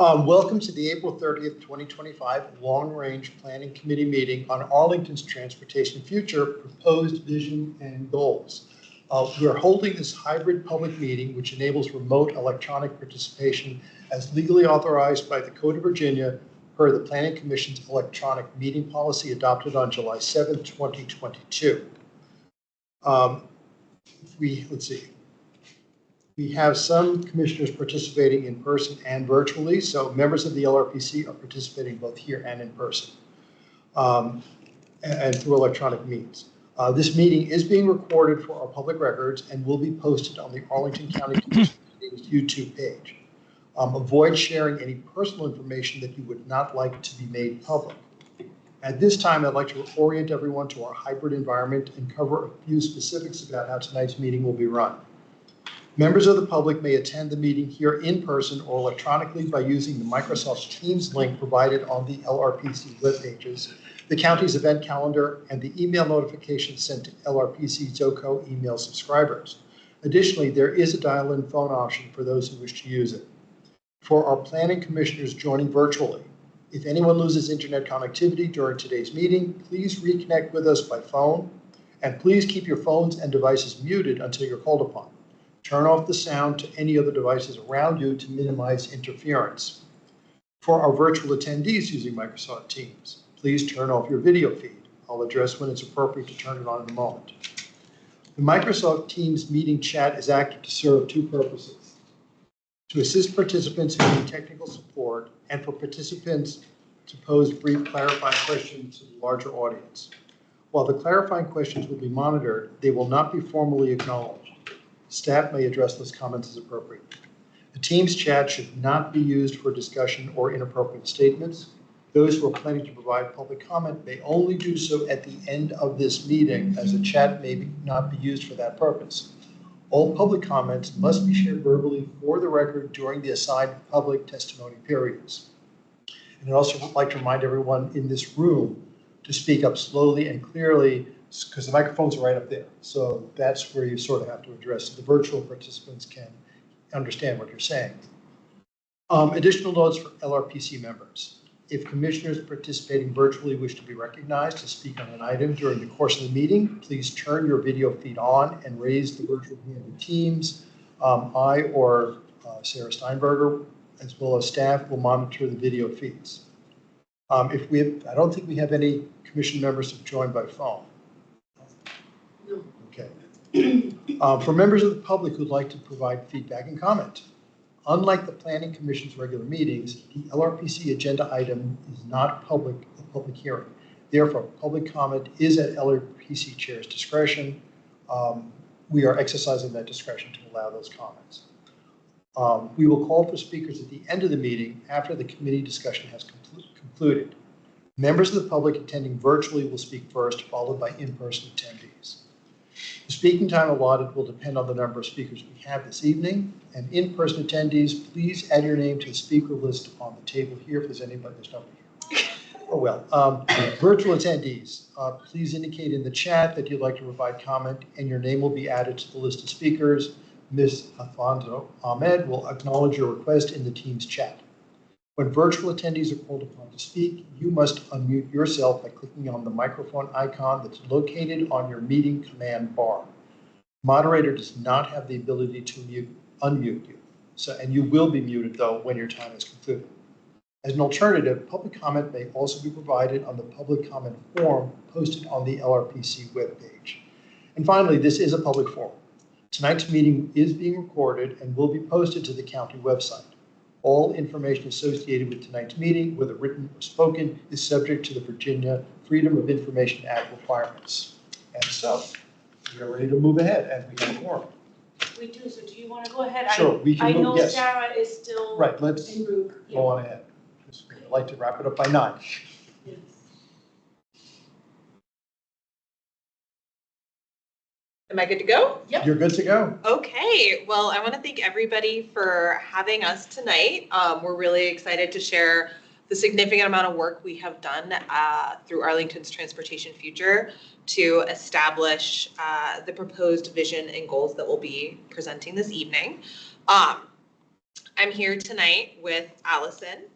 Welcome to the April 30th, 2025 Long Range Planning Committee meeting on Arlington's transportation future, proposed vision and goals. We're holding this hybrid public meeting, which enables remote electronic participation as legally authorized by the Code of Virginia per the Planning Commission's electronic meeting policy adopted on July 7th, 2022. We have some commissioners participating in person and virtually, so members of the LRPC are participating both here and in person and through electronic means. This meeting is being recorded for our public records and will be posted on the Arlington County Commission YouTube page. Avoid sharing any personal information that you would not like to be made public. At this time, I'd like to orient everyone to our hybrid environment and cover a few specifics about how tonight's meeting will be run. Members of the public may attend the meeting here in person or electronically by using the Microsoft Teams link provided on the LRPC web pages, the county's event calendar, and the email notifications sent to LRPC ZOCO email subscribers. Additionally, there is a dial-in phone option for those who wish to use it. For our planning commissioners joining virtually, if anyone loses internet connectivity during today's meeting, please reconnect with us by phone, and please keep your phones and devices muted until you're called upon. Turn off the sound to any other devices around you to minimize interference. For our virtual attendees using Microsoft Teams, please turn off your video feed. I'll address when it's appropriate to turn it on in a moment. The Microsoft Teams meeting chat is active to serve two purposes: to assist participants who need technical support and for participants to pose brief clarifying questions to the larger audience. While the clarifying questions will be monitored, they will not be formally acknowledged. Staff may address those comments as appropriate. The Teams chat should not be used for discussion or inappropriate statements. Those who are planning to provide public comment may only do so at the end of this meeting, as the chat may not be used for that purpose. All public comments must be shared verbally for the record during the assigned public testimony periods. And I'd also like to remind everyone in this room to speak up slowly and clearly, because the microphones are right up there. So that's where you sort of have to address so the virtual participants can understand what you're saying. Additional notes for LRPC members. If commissioners participating virtually wish to be recognized to speak on an item during the course of the meeting, please turn your video feed on and raise the virtual hand in Teams. I or Sarah Steinberger, as well as staff, will monitor the video feeds. I don't think we have any commission members who've joined by phone. Okay. For members of the public who'd like to provide feedback and comment, unlike the Planning Commission's regular meetings, the LRPC agenda item is not a public hearing. Therefore, public comment is at LRPC chair's discretion. We are exercising that discretion to allow those comments. We will call for speakers at the end of the meeting after the committee discussion has concluded. Members of the public attending virtually will speak first, followed by in-person attendees. The speaking time allotted will depend on the number of speakers we have this evening, and in-person attendees, please add your name to the speaker list on the table here if there's anybody, there's nobody here. Oh well. Virtual attendees, please indicate in the chat that you'd like to provide comment, and your name will be added to the list of speakers. Ms. Afonso Ahmed will acknowledge your request in the Teams chat. When virtual attendees are called upon to speak, you must unmute yourself by clicking on the microphone icon that's located on your meeting command bar. Moderator does not have the ability to unmute you, and you will be muted, though, when your time is concluded. As an alternative, public comment may also be provided on the public comment form posted on the LRPC webpage. And finally, this is a public forum. Tonight's meeting is being recorded and will be posted to the county website. All information associated with tonight's meeting, whether written or spoken, is subject to the Virginia Freedom of Information Act requirements. And so, we are ready to move ahead as we have more. We do, so do you want to go ahead? Sure, we can move, yes. I know Sarah is still right, let's go on ahead. I'd like to wrap it up by 9. Yes. Am I good to go? Yep. You're good to go. Okay. Well, I want to thank everybody for having us tonight. We're really excited to share the significant amount of work we have done through Arlington's Transportation Future to establish the proposed vision and goals that we'll be presenting this evening. I I'm here tonight with Allison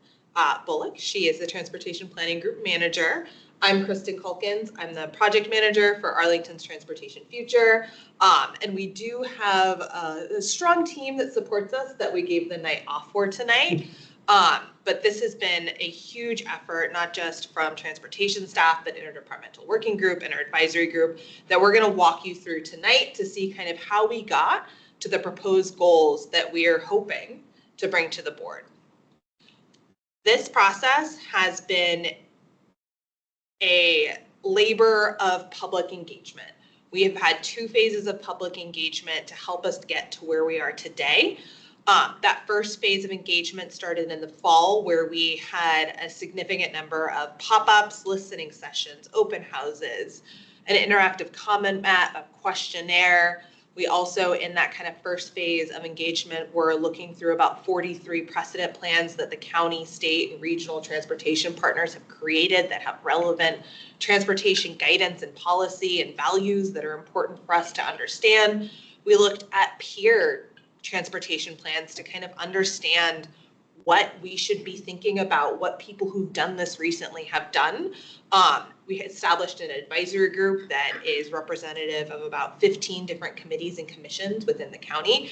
Bullock. She is the Transportation Planning Group Manager. I'm Kristen Culkins. I'm the Project Manager for Arlington's Transportation Future. And we do have a strong team that supports us that we gave the night off for tonight. But this has been a huge effort, not just from transportation staff, but interdepartmental working group and our advisory group that we're going to walk you through tonight to see kind of how we got to the proposed goals that we are hoping to bring to the board. This process has been a labor of public engagement. We have had 2 phases of public engagement to help us get to where we are today. That first phase of engagement started in the fall, where we had a significant number of pop-ups, listening sessions, open houses, an interactive comment mat, a questionnaire. We also, in that kind of first phase of engagement, were looking through about 43 precedent plans that the county, state, and regional transportation partners have created that have relevant transportation guidance and policy and values that are important for us to understand. We looked at peer transportation plans to kind of understand what we should be thinking about, what people who've done this recently have done. We established an advisory group that is representative of about 15 different committees and commissions within the county.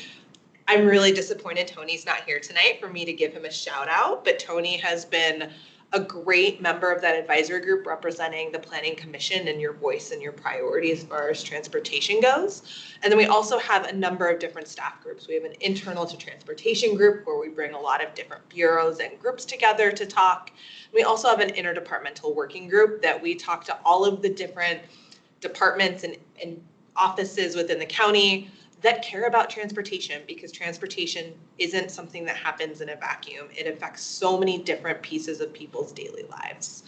I'm really disappointed Tony's not here tonight for me to give him a shout out, but Tony has been a great member of that advisory group representing the Planning Commission and your voice and your priority as far as transportation goes. And then we also have a number of different staff groups. We have an internal to transportation group where we bring a lot of different bureaus and groups together to talk. We also have an interdepartmental working group that we talk to all of the different departments and offices within the county that care about transportation, because transportation isn't something that happens in a vacuum. It affects so many different pieces of people's daily lives.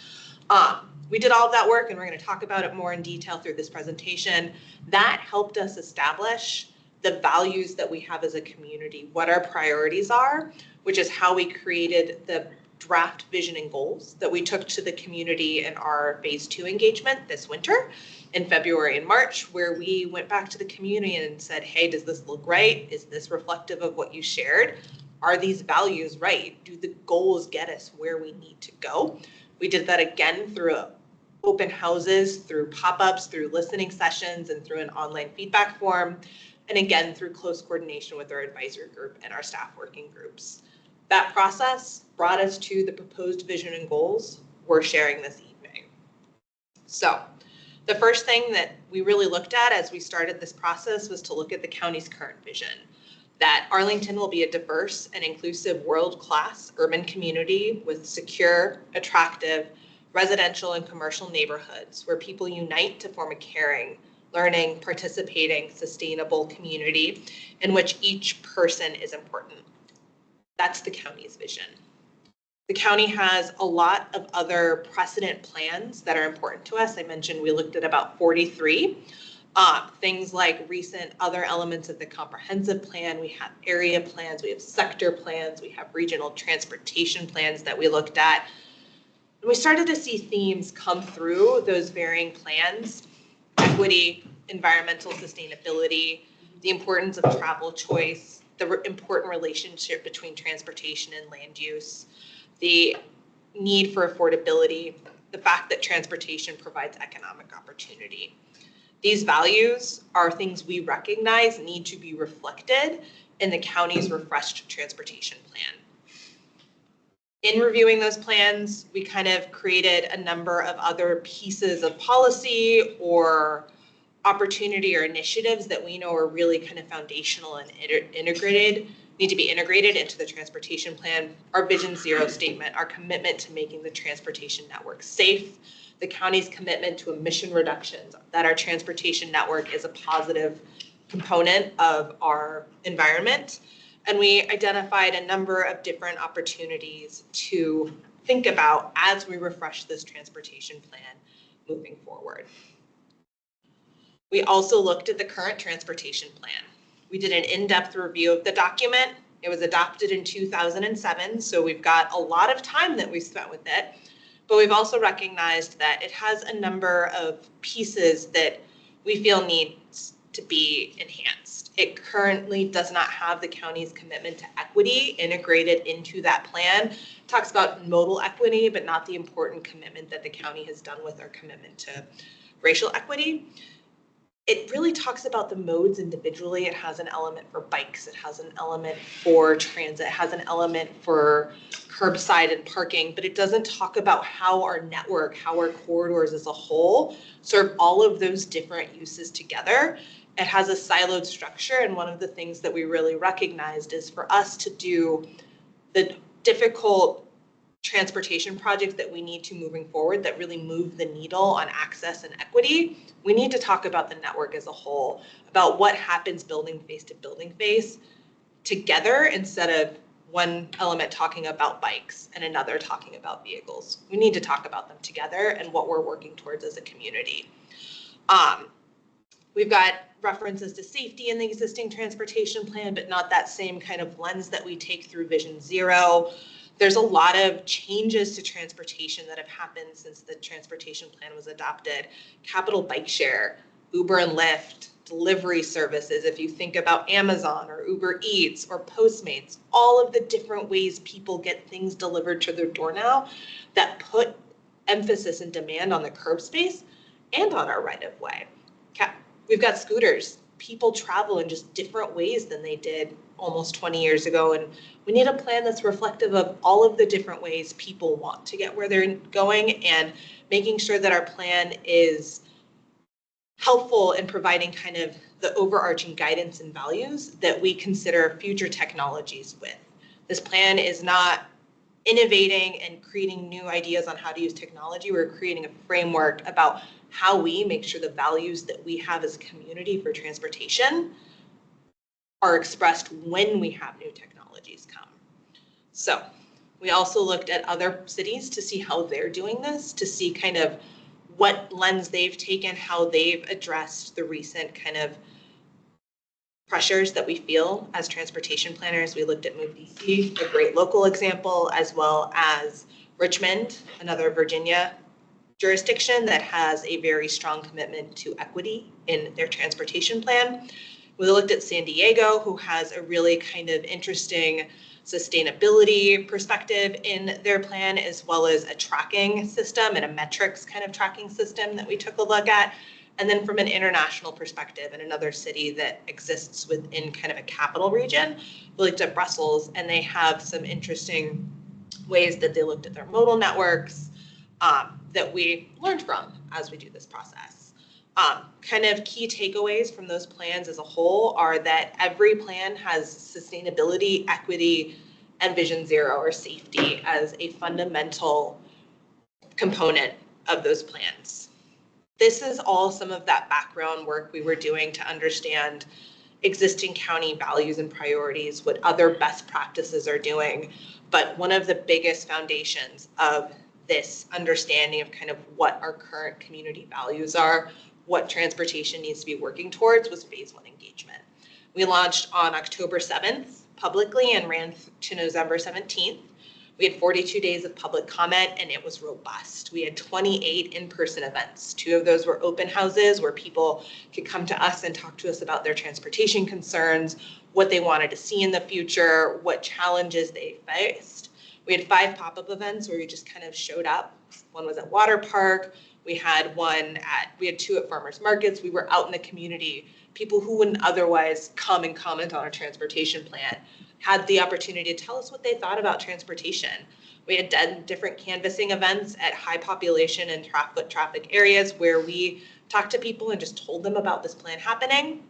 We did all of that work, and we're going to talk about it more in detail through this presentation. That helped us establish the values that we have as a community, what our priorities are, which is how we created the draft vision and goals that we took to the community in our phase 2 engagement this winter in February and March, where we went back to the community and said, hey, does this look right? Is this reflective of what you shared? Are these values right? Do the goals get us where we need to go? We did that again through open houses, through pop-ups, through listening sessions, and through an online feedback form, and again through close coordination with our advisory group and our staff working groups. That process brought us to the proposed vision and goals we're sharing this evening. So the first thing that we really looked at as we started this process was to look at the county's current vision, that Arlington will be a diverse and inclusive world-class urban community with secure, attractive, residential and commercial neighborhoods where people unite to form a caring, learning, participating, sustainable community in which each person is important. That's the county's vision. The county has a lot of other precedent plans that are important to us. I mentioned we looked at about 43. Things like recent other elements of the comprehensive plan. We have area plans, we have sector plans, we have regional transportation plans that we looked at. And we started to see themes come through those varying plans: equity, environmental sustainability, the importance of travel choice, the important relationship between transportation and land use, the need for affordability, the fact that transportation provides economic opportunity. These values are things we recognize need to be reflected in the county's refreshed transportation plan. In reviewing those plans, we kind of created a number of other pieces of policy or opportunity or initiatives that we know are really kind of foundational and need to be integrated into the transportation plan. Our Vision Zero statement, our commitment to making the transportation network safe, the county's commitment to emission reductions, that our transportation network is a positive component of our environment. And we identified a number of different opportunities to think about as we refresh this transportation plan moving forward. We also looked at the current transportation plan. We did an in-depth review of the document. It was adopted in 2007, so we've got a lot of time that we spent with it, but we've also recognized that it has a number of pieces that we feel need to be enhanced. It currently does not have the county's commitment to equity integrated into that plan. It talks about modal equity, but not the important commitment that the county has done with our commitment to racial equity. It really talks about the modes individually. It has an element for bikes, it has an element for transit, it has an element for curbside and parking, but it doesn't talk about how our network, how our corridors as a whole serve all of those different uses together. It has a siloed structure, and one of the things that we really recognized is for us to do the difficult transportation projects that we need to moving forward that really move the needle on access and equity, we need to talk about the network as a whole, about what happens building face to building face together instead of one element talking about bikes and another talking about vehicles. We need to talk about them together and what we're working towards as a community. We've got references to safety in the existing transportation plan, but not that same kind of lens that we take through Vision Zero. There's a lot of changes to transportation that have happened since the transportation plan was adopted. Capital bike share, Uber and Lyft, delivery services, if you think about Amazon or Uber Eats or Postmates, all of the different ways people get things delivered to their door now that put emphasis and demand on the curb space and on our right of way. We've got scooters. People travel in just different ways than they did almost 20 years ago. And we need a plan that's reflective of all of the different ways people want to get where they're going, and making sure that our plan is helpful in providing kind of the overarching guidance and values that we consider future technologies with. This plan is not innovating and creating new ideas on how to use technology. We're creating a framework about how we make sure the values that we have as a community for transportation are expressed when we have new technologies come. So we also looked at other cities to see how they're doing this, to see kind of what lens they've taken, how they've addressed the recent kind of pressures that we feel as transportation planners. We looked at Move DC, a great local example, as well as Richmond, another Virginia jurisdiction that has a very strong commitment to equity in their transportation plan. We looked at San Diego, who has a really kind of interesting sustainability perspective in their plan, as well as a tracking system and a metrics kind of tracking system that we took a look at. And then from an international perspective, in another city that exists within kind of a capital region, we looked at Brussels, and they have some interesting ways that they looked at their modal networks that we learned from as we do this process. Kind of key takeaways from those plans as a whole are that every plan has sustainability, equity, and Vision Zero, or safety, as a fundamental component of those plans. This is all some of that background work we were doing to understand existing county values and priorities, what other best practices are doing. But one of the biggest foundations of this understanding of kind of what our current community values are, what transportation needs to be working towards, was phase one engagement. We launched on October 7th publicly and ran to November 17th. We had 42 days of public comment, and it was robust. We had 28 in-person events. 2 of those were open houses where people could come to us and talk to us about their transportation concerns, what they wanted to see in the future, what challenges they faced. We had 5 pop-up events where we just kind of showed up. One was at Water Park. We had 2 at farmers markets. We were out in the community. People who wouldn't otherwise come and comment on our transportation plan had the opportunity to tell us what they thought about transportation. We had done different canvassing events at high population and traffic areas where we talked to people and just told them about this plan happening.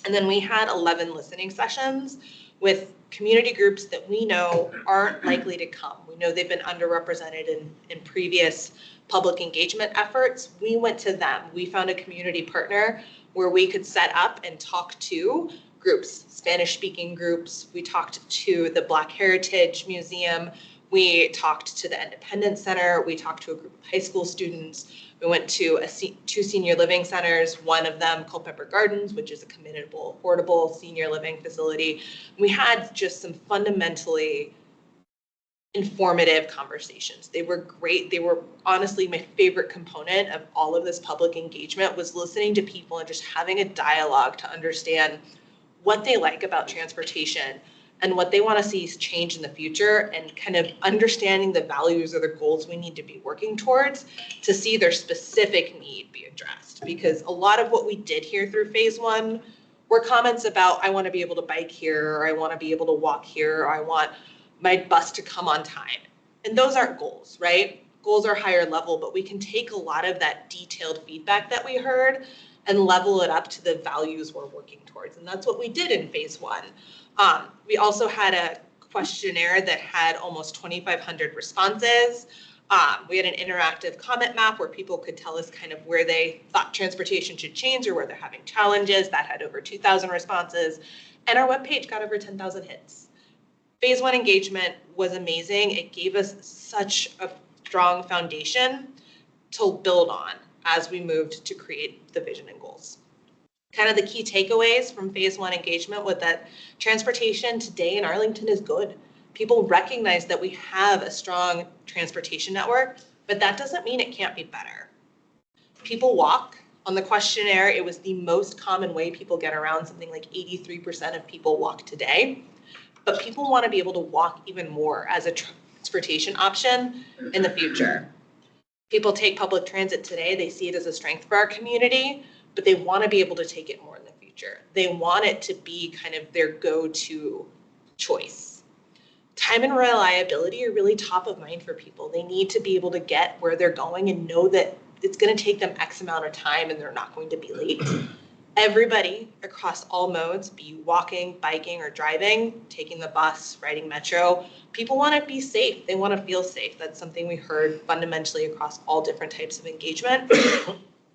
And then we had 11 listening sessions with community groups that we know aren't likely to come. We know they've been underrepresented in previous public engagement efforts. We went to them. We found a community partner where we could set up and talk to groups, Spanish-speaking groups. We talked to the Black Heritage Museum. We talked to the Independence Center. We talked to a group of high school students. We went to 2 senior living centers, one of them Culpeper Gardens, which is a committed, affordable senior living facility. We had just some fundamentally informative conversations. They were great. They were honestly my favorite component of all of this public engagement was listening to people and just having a dialogue to understand what they like about transportation and what they want to see change in the future, and kind of understanding the values or the goals we need to be working towards to see their specific need be addressed. Because a lot of what we did here through phase one were comments about, I want to be able to bike here, or I want to be able to walk here, or I want my bus to come on time. And those aren't goals, right? Goals are higher level, but we can take a lot of that detailed feedback that we heard and level it up to the values we're working towards. And that's what we did in phase one. We also had a questionnaire that had almost 2,500 responses. We had an interactive comment map where people could tell us kind of where they thought transportation should change or where they're having challenges. That had over 2,000 responses. And our webpage got over 10,000 hits. Phase one engagement was amazing. It gave us such a strong foundation to build on as we moved to create the vision and goals. Kind of the key takeaways from phase one engagement was that transportation today in Arlington is good. People recognize that we have a strong transportation network, but that doesn't mean it can't be better. People walk. On the questionnaire, it was the most common way people get around. Something like 83% of people walk today. But people want to be able to walk even more as a transportation option in the future. People take public transit today. They see it as a strength for our community, but they want to be able to take it more in the future. They want it to be kind of their go-to choice. Time and reliability are really top of mind for people. They need to be able to get where they're going and know that it's going to take them X amount of time and they're not going to be late. Everybody across all modes, be you walking, biking, or driving, taking the bus, riding metro, people want to be safe. They want to feel safe. That's something we heard fundamentally across all different types of engagement.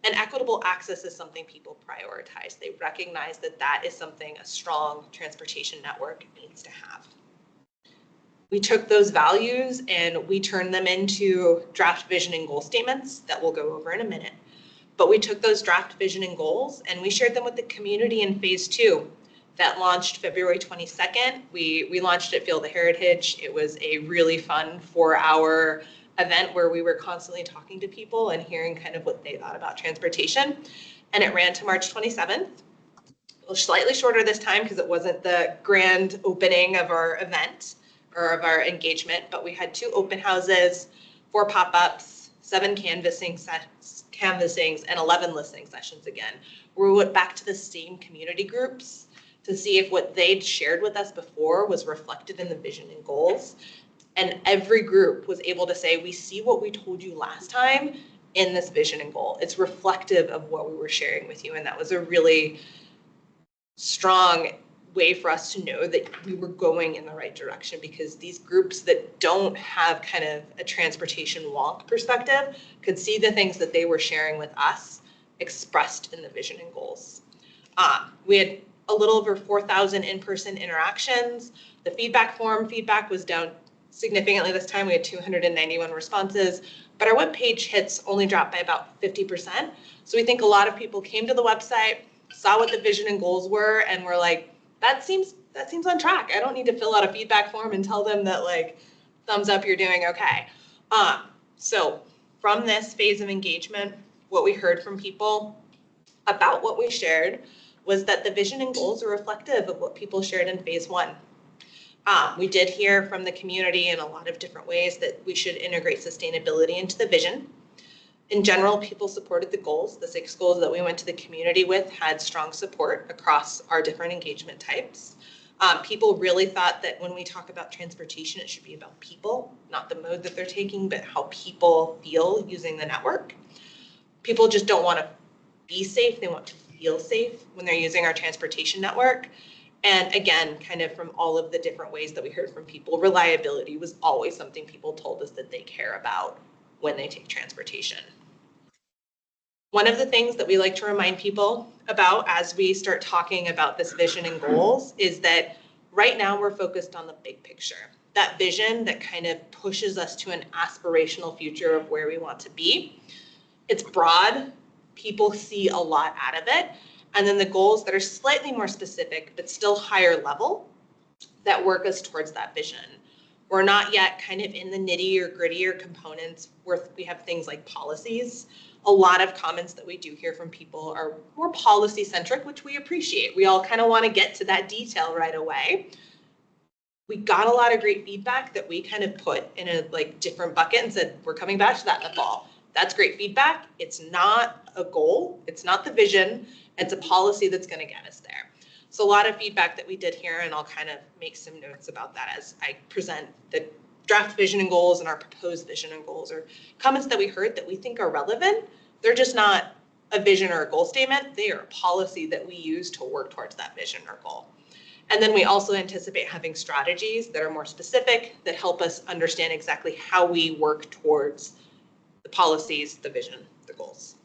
And equitable access is something people prioritize. They recognize that that is something a strong transportation network needs to have. We took those values and we turned them into draft vision and goal statements that we'll go over in a minute. But we took those draft vision and goals and we shared them with the community in phase two that launched February 22nd. We launched at Feel the Heritage. It was a really fun 4-hour event where we were constantly talking to people and hearing kind of what they thought about transportation. And it ran to March 27th. It was slightly shorter this time because it wasn't the grand opening of our event or of our engagement, but we had 2 open houses, 4 pop-ups, 7 canvassings, and 11 listening sessions again. We went back to the same community groups to see if what they'd shared with us before was reflected in the vision and goals. And every group was able to say, we see what we told you last time in this vision and goal. It's reflective of what we were sharing with you. And that was a really strong way for us to know that we were going in the right direction, because these groups that don't have kind of a transportation wonk perspective could see the things that they were sharing with us expressed in the vision and goals. We had a little over 4,000 in-person interactions. The feedback was down significantly this time. We had 291 responses, but our webpage hits only dropped by about 50%. So we think a lot of people came to the website, saw what the vision and goals were, and were like, that seems on track. I don't need to fill out a feedback form and tell them that, like, thumbs up, you're doing okay. So from this phase of engagement, what we heard from people about what we shared was that the vision and goals are reflective of what people shared in phase one. We did hear from the community in a lot of different ways that we should integrate sustainability into the vision. In general, people supported the goals. The 6 goals that we went to the community with had strong support across our different engagement types. People really thought that when we talk about transportation, it should be about people, not the mode that they're taking, but how people feel using the network. People just don't want to be safe. They want to feel safe when they're using our transportation network. And again, kind of from all of the different ways that we heard from people, reliability was always something people told us that they care about when they take transportation. One of the things that we like to remind people about as we start talking about this vision and goals is that right now we're focused on the big picture. That vision that kind of pushes us to an aspirational future of where we want to be. It's broad, people see a lot out of it. And then the goals that are slightly more specific, but still higher level, that work us towards that vision. We're not yet kind of in the nitty or grittier components where we have things like policies. A lot of comments that we do hear from people are more policy centric, which we appreciate. We all kind of want to get to that detail right away. We got a lot of great feedback that we kind of put in a like different bucket and said, we're coming back to that in the fall. That's great feedback. It's not a goal. It's not the vision. It's a policy that's going to get us there. So a lot of feedback that we did here, and I'll kind of make some notes about that as I present the draft vision and goals and our proposed vision and goals, or comments that we heard that we think are relevant. They're just not a vision or a goal statement. They are a policy that we use to work towards that vision or goal. And then we also anticipate having strategies that are more specific that help us understand exactly how we work towards the policies, the vision, the goals.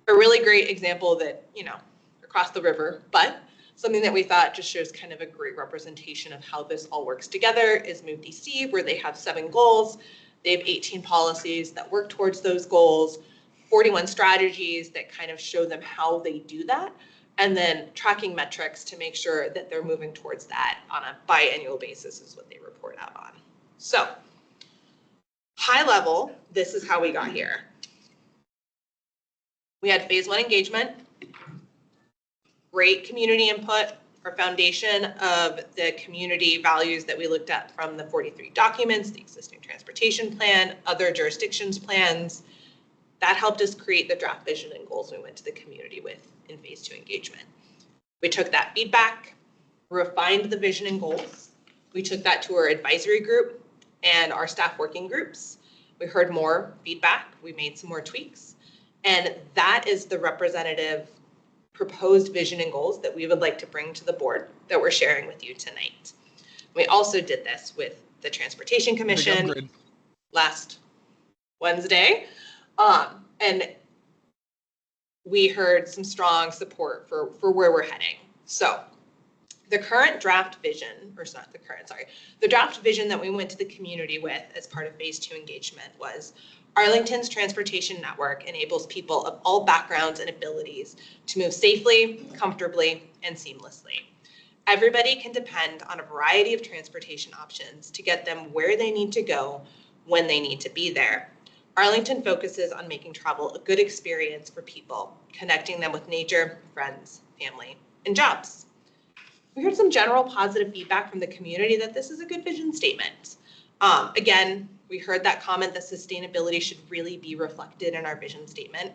A really great example that, you know, across the river, but something that we thought just shows kind of a great representation of how this all works together is Move DC, where they have 7 goals. They have 18 policies that work towards those goals, 41 strategies that kind of show them how they do that, and then tracking metrics to make sure that they're moving towards that on a biannual basis is what they report out on. So high level, this is how we got here. We had phase 1 engagement, great community input, our foundation of the community values that we looked at from the 43 documents, the existing transportation plan, other jurisdictions plans. That helped us create the draft vision and goals we went to the community with in phase 2 engagement. We took that feedback, refined the vision and goals. We took that to our advisory group and our staff working groups. We heard more feedback. We made some more tweaks. And that is the representative proposed vision and goals that we would like to bring to the board that we're sharing with you tonight. We also did this with the Transportation Commission last Wednesday. And we heard some strong support for where we're heading. So the current draft vision, or it's not the current, sorry, the draft vision that we went to the community with as part of phase 2 engagement was Arlington's transportation network enables people of all backgrounds and abilities to move safely, comfortably, and seamlessly. Everybody can depend on a variety of transportation options to get them where they need to go when they need to be there. Arlington focuses on making travel a good experience for people, connecting them with nature, friends, family, and jobs. We heard some general positive feedback from the community that this is a good vision statement. Again, we heard that comment that sustainability should really be reflected in our vision statement.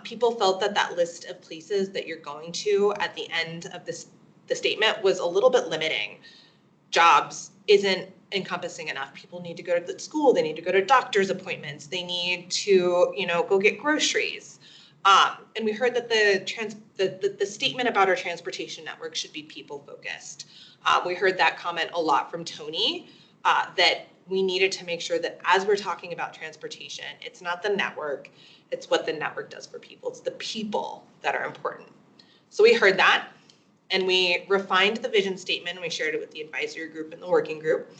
People felt that that list of places that you're going to at the end of the statement was a little bit limiting. Jobs isn't encompassing enough. People need to go to the school, they need to go to doctor's appointments, they need to, you know, go get groceries. And we heard that the statement about our transportation network should be people focused. We heard that comment a lot from Tony, that we needed to make sure that as we're talking about transportation, it's not the network, it's what the network does for people. It's the people that are important. So we heard that, and we refined the vision statement, and we shared it with the advisory group and the working group.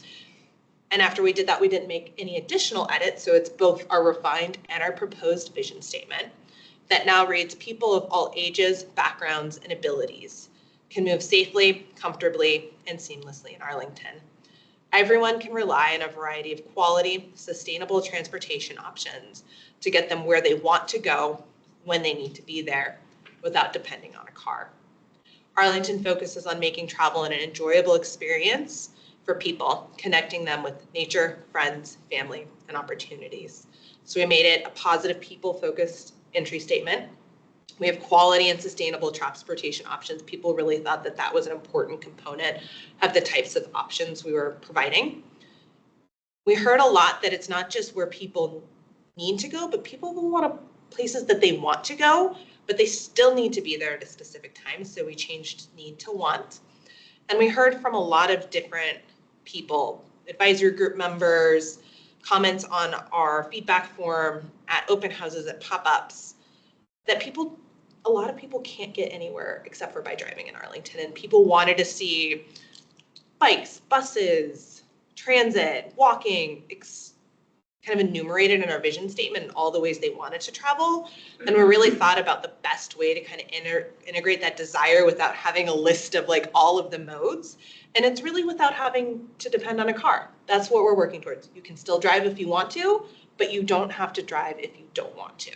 And after we did that, we didn't make any additional edits, so it's both our refined and our proposed vision statement that now reads, people of all ages, backgrounds, and abilities can move safely, comfortably, and seamlessly in Arlington. Everyone can rely on a variety of quality, sustainable transportation options to get them where they want to go when they need to be there without depending on a car. Arlington focuses on making travel an enjoyable experience for people, connecting them with nature, friends, family, and opportunities. So we made it a positive people-focused entry statement. We have quality and sustainable transportation options. People really thought that that was an important component of the types of options we were providing. We heard a lot that it's not just where people need to go, but people who want to places that they want to go, but they still need to be there at a specific time. So we changed need to want. And we heard from a lot of different people, advisory group members, comments on our feedback form at open houses, at pop-ups, that a lot of people can't get anywhere except for by driving in Arlington. And people wanted to see bikes, buses, transit, walking, kind of enumerated in our vision statement in all the ways they wanted to travel. And we really thought about the best way to kind of integrate that desire without having a list of like all of the modes. And it's really without having to depend on a car. That's what we're working towards. You can still drive if you want to, but you don't have to drive if you don't want to.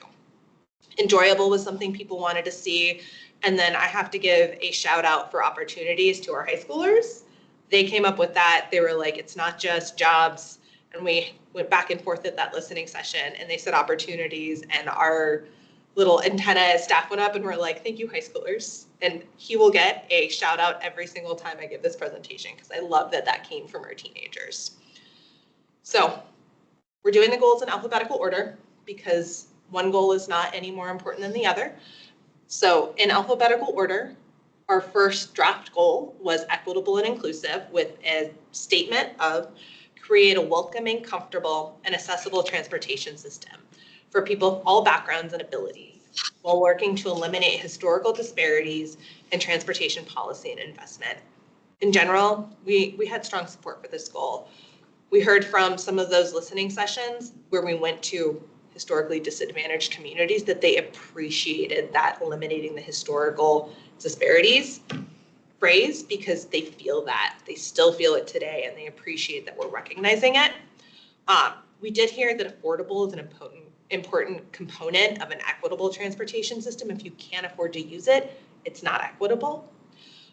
Enjoyable was something people wanted to see. And then I have to give a shout out for opportunities to our high schoolers. They came up with that. They were like, it's not just jobs. And we went back and forth at that listening session, and they said opportunities, and our little antenna staff went up and we're like, thank you, high schoolers. And he will get a shout out every single time I give this presentation, because I love that that came from our teenagers. So we're doing the goals in alphabetical order because one goal is not any more important than the other. So in alphabetical order, our first draft goal was equitable and inclusive, with a statement of create a welcoming, comfortable, and accessible transportation system for people of all backgrounds and abilities, while working to eliminate historical disparities in transportation policy and investment. In general, we had strong support for this goal. We heard from some of those listening sessions where we went to historically disadvantaged communities that they appreciated that eliminating the historical disparities phrase, because they feel that. They still feel it today, and they appreciate that we're recognizing it. We did hear that affordable is an important component of an equitable transportation system. If you can't afford to use it, it's not equitable.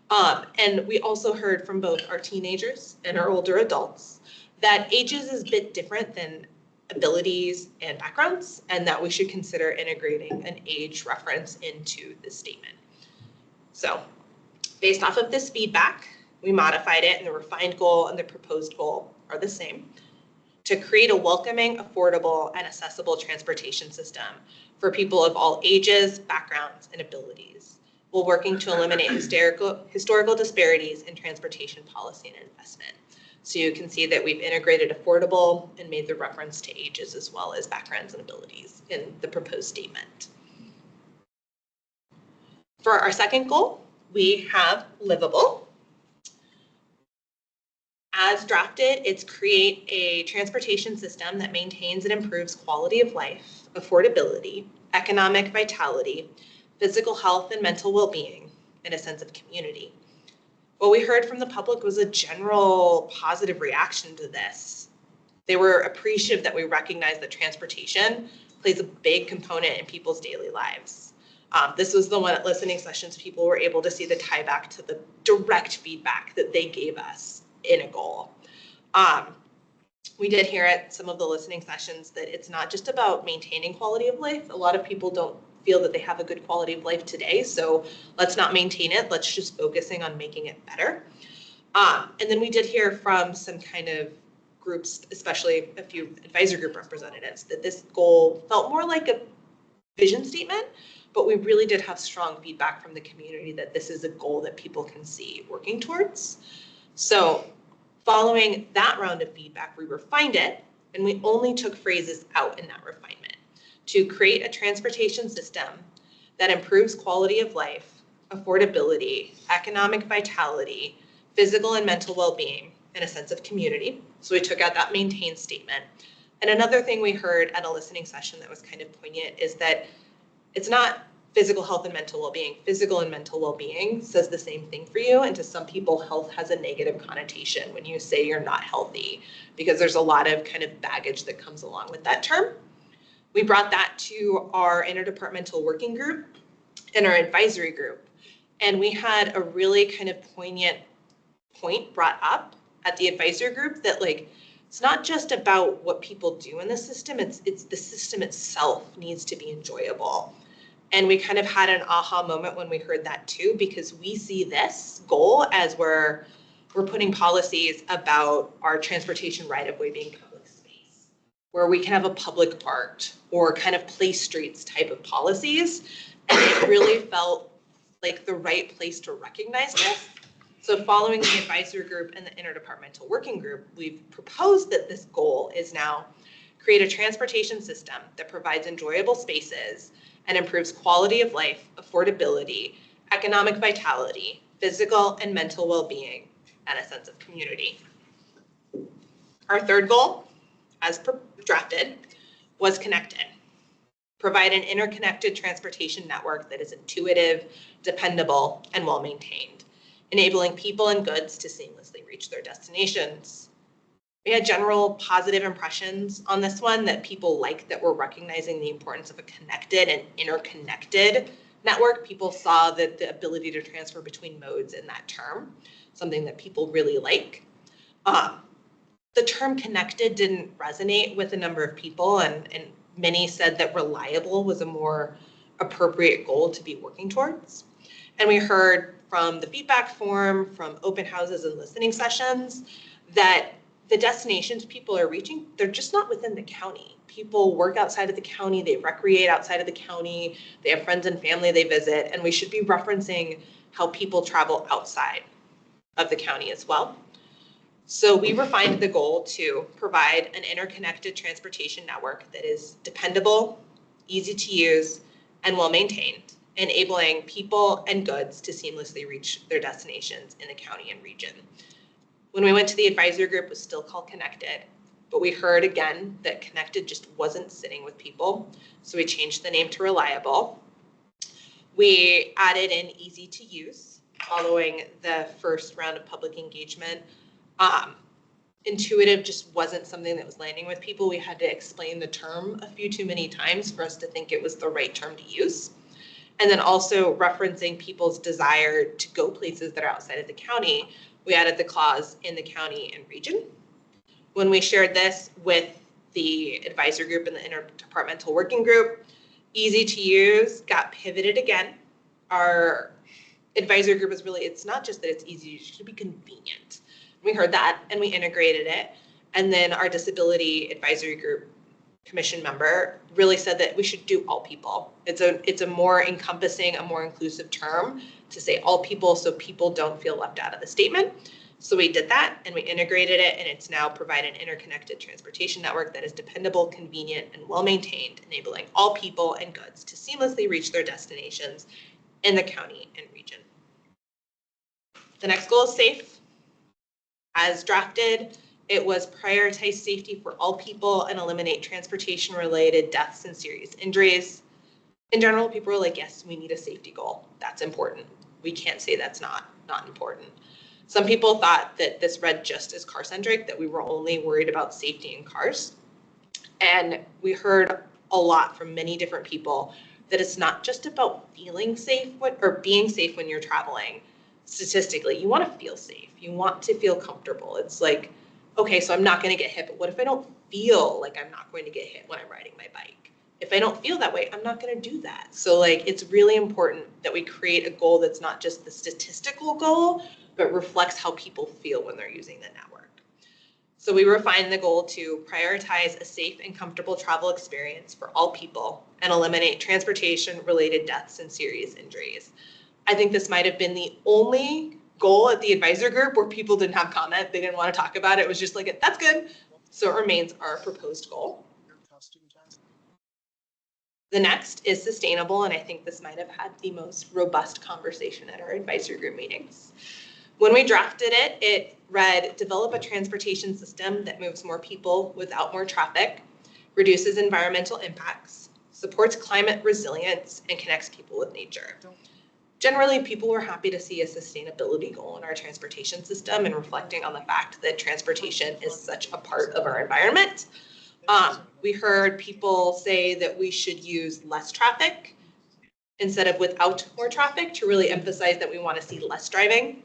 And we also heard from both our teenagers and our older adults that ages is a bit different than abilities and backgrounds, and that we should consider integrating an age reference into the statement. So based off of this feedback, we modified it, and the refined goal and the proposed goal are the same: to create a welcoming, affordable, and accessible transportation system for people of all ages, backgrounds, and abilities, while working to eliminate historical disparities in transportation policy and investment. So you can see that we've integrated affordable and made the reference to ages as well as backgrounds and abilities in the proposed statement. For our second goal, we have livable. As drafted, it's create a transportation system that maintains and improves quality of life, affordability, economic vitality, physical health and mental well-being, and a sense of community. What we heard from the public was a general positive reaction to this. They were appreciative that we recognize that transportation plays a big component in people's daily lives. This was the one at listening sessions, people were able to see the tie back to the direct feedback that they gave us in a goal. We did hear at some of the listening sessions that it's not just about maintaining quality of life. A lot of people don't feel that they have a good quality of life today, so let's not maintain it, let's just focusing on making it better. And then we did hear from some kind of groups, especially a few advisory group representatives, that this goal felt more like a vision statement, but we really did have strong feedback from the community that this is a goal that people can see working towards. So following that round of feedback, we refined it, and we only took phrases out in that refinement to create a transportation system that improves quality of life, affordability, economic vitality, physical and mental well-being, and a sense of community. So we took out that maintain statement. And another thing we heard at a listening session that was kind of poignant is that it's not physical health and mental well-being. Physical and mental well-being says the same thing for you, and to some people, health has a negative connotation when you say you're not healthy, because there's a lot of kind of baggage that comes along with that term. We brought that to our interdepartmental working group and our advisory group, and we had a really kind of poignant point brought up at the advisory group that, like, it's not just about what people do in the system, it's the system itself needs to be enjoyable. And we kind of had an aha moment when we heard that too, because we see this goal as we're putting policies about our transportation right-of-way being public space, where we can have a public art or kind of place streets type of policies. And it really felt like the right place to recognize this. So following the advisory group and the interdepartmental working group, we've proposed that this goal is now create a transportation system that provides enjoyable spaces and improves quality of life, affordability, economic vitality, physical and mental well-being, and a sense of community. Our third goal, as drafted, was connected. Provide an interconnected transportation network that is intuitive, dependable, and well-maintained, enabling people and goods to seamlessly reach their destinations. We had general positive impressions on this one, that people liked that we're recognizing the importance of a connected and interconnected network. People saw that the ability to transfer between modes in that term, something that people really like. The term connected didn't resonate with a number of people, and many said that reliable was a more appropriate goal to be working towards. And we heard from the feedback form, from open houses and listening sessions, that the destinations people are reaching, they're just not within the county. People work outside of the county, they recreate outside of the county, they have friends and family they visit, and we should be referencing how people travel outside of the county as well. So we refined the goal to provide an interconnected transportation network that is dependable, easy to use, and well-maintained, enabling people and goods to seamlessly reach their destinations in the county and region. When we went to the advisory group, it was still called Connected, but we heard again that Connected just wasn't sitting with people, so we changed the name to Reliable. We added in easy to use following the first round of public engagement. Intuitive just wasn't something that was landing with people. We had to explain the term a few too many times for us to think it was the right term to use. And then also referencing people's desire to go places that are outside of the county, we added the clause in the county and region. When we shared this with the advisory group and the interdepartmental working group, easy to use got pivoted again. Our advisory group is really, it's not just that it's easy, it should be convenient. We heard that and we integrated it. And then our disability advisory group commission member really said that we should do all people. It's a more encompassing, a more inclusive term to say all people, so people don't feel left out of the statement. So we did that and we integrated it, and it's now provide an interconnected transportation network that is dependable, convenient, and well-maintained, enabling all people and goods to seamlessly reach their destinations in the county and region. The next goal is safe. As drafted, it was prioritize safety for all people and eliminate transportation-related deaths and serious injuries. In general, people are like, yes, we need a safety goal. That's important. We can't say that's not important. Some people thought that this read just as car-centric, that we were only worried about safety in cars. And we heard a lot from many different people that it's not just about feeling safe or being safe when you're traveling. Statistically, you want to feel safe. You want to feel comfortable. It's like, okay, so I'm not going to get hit, but what if I don't feel like I'm not going to get hit when I'm riding my bike? If I don't feel that way, I'm not going to do that. So like, it's really important that we create a goal that's not just the statistical goal, but reflects how people feel when they're using the network. So we refined the goal to prioritize a safe and comfortable travel experience for all people and eliminate transportation-related deaths and serious injuries. I think this might have been the only goal at the advisor group where people didn't have comment. They didn't want to talk about it. It was just like, that's good. So it remains our proposed goal. The next is sustainable, and I think this might have had the most robust conversation at our advisory group meetings. When we drafted it, it read, develop a transportation system that moves more people without more traffic, reduces environmental impacts, supports climate resilience, and connects people with nature. Generally, people were happy to see a sustainability goal in our transportation system and reflecting on the fact that transportation is such a part of our environment. We heard people say that we should use less traffic instead of without more traffic to really emphasize that we want to see less driving.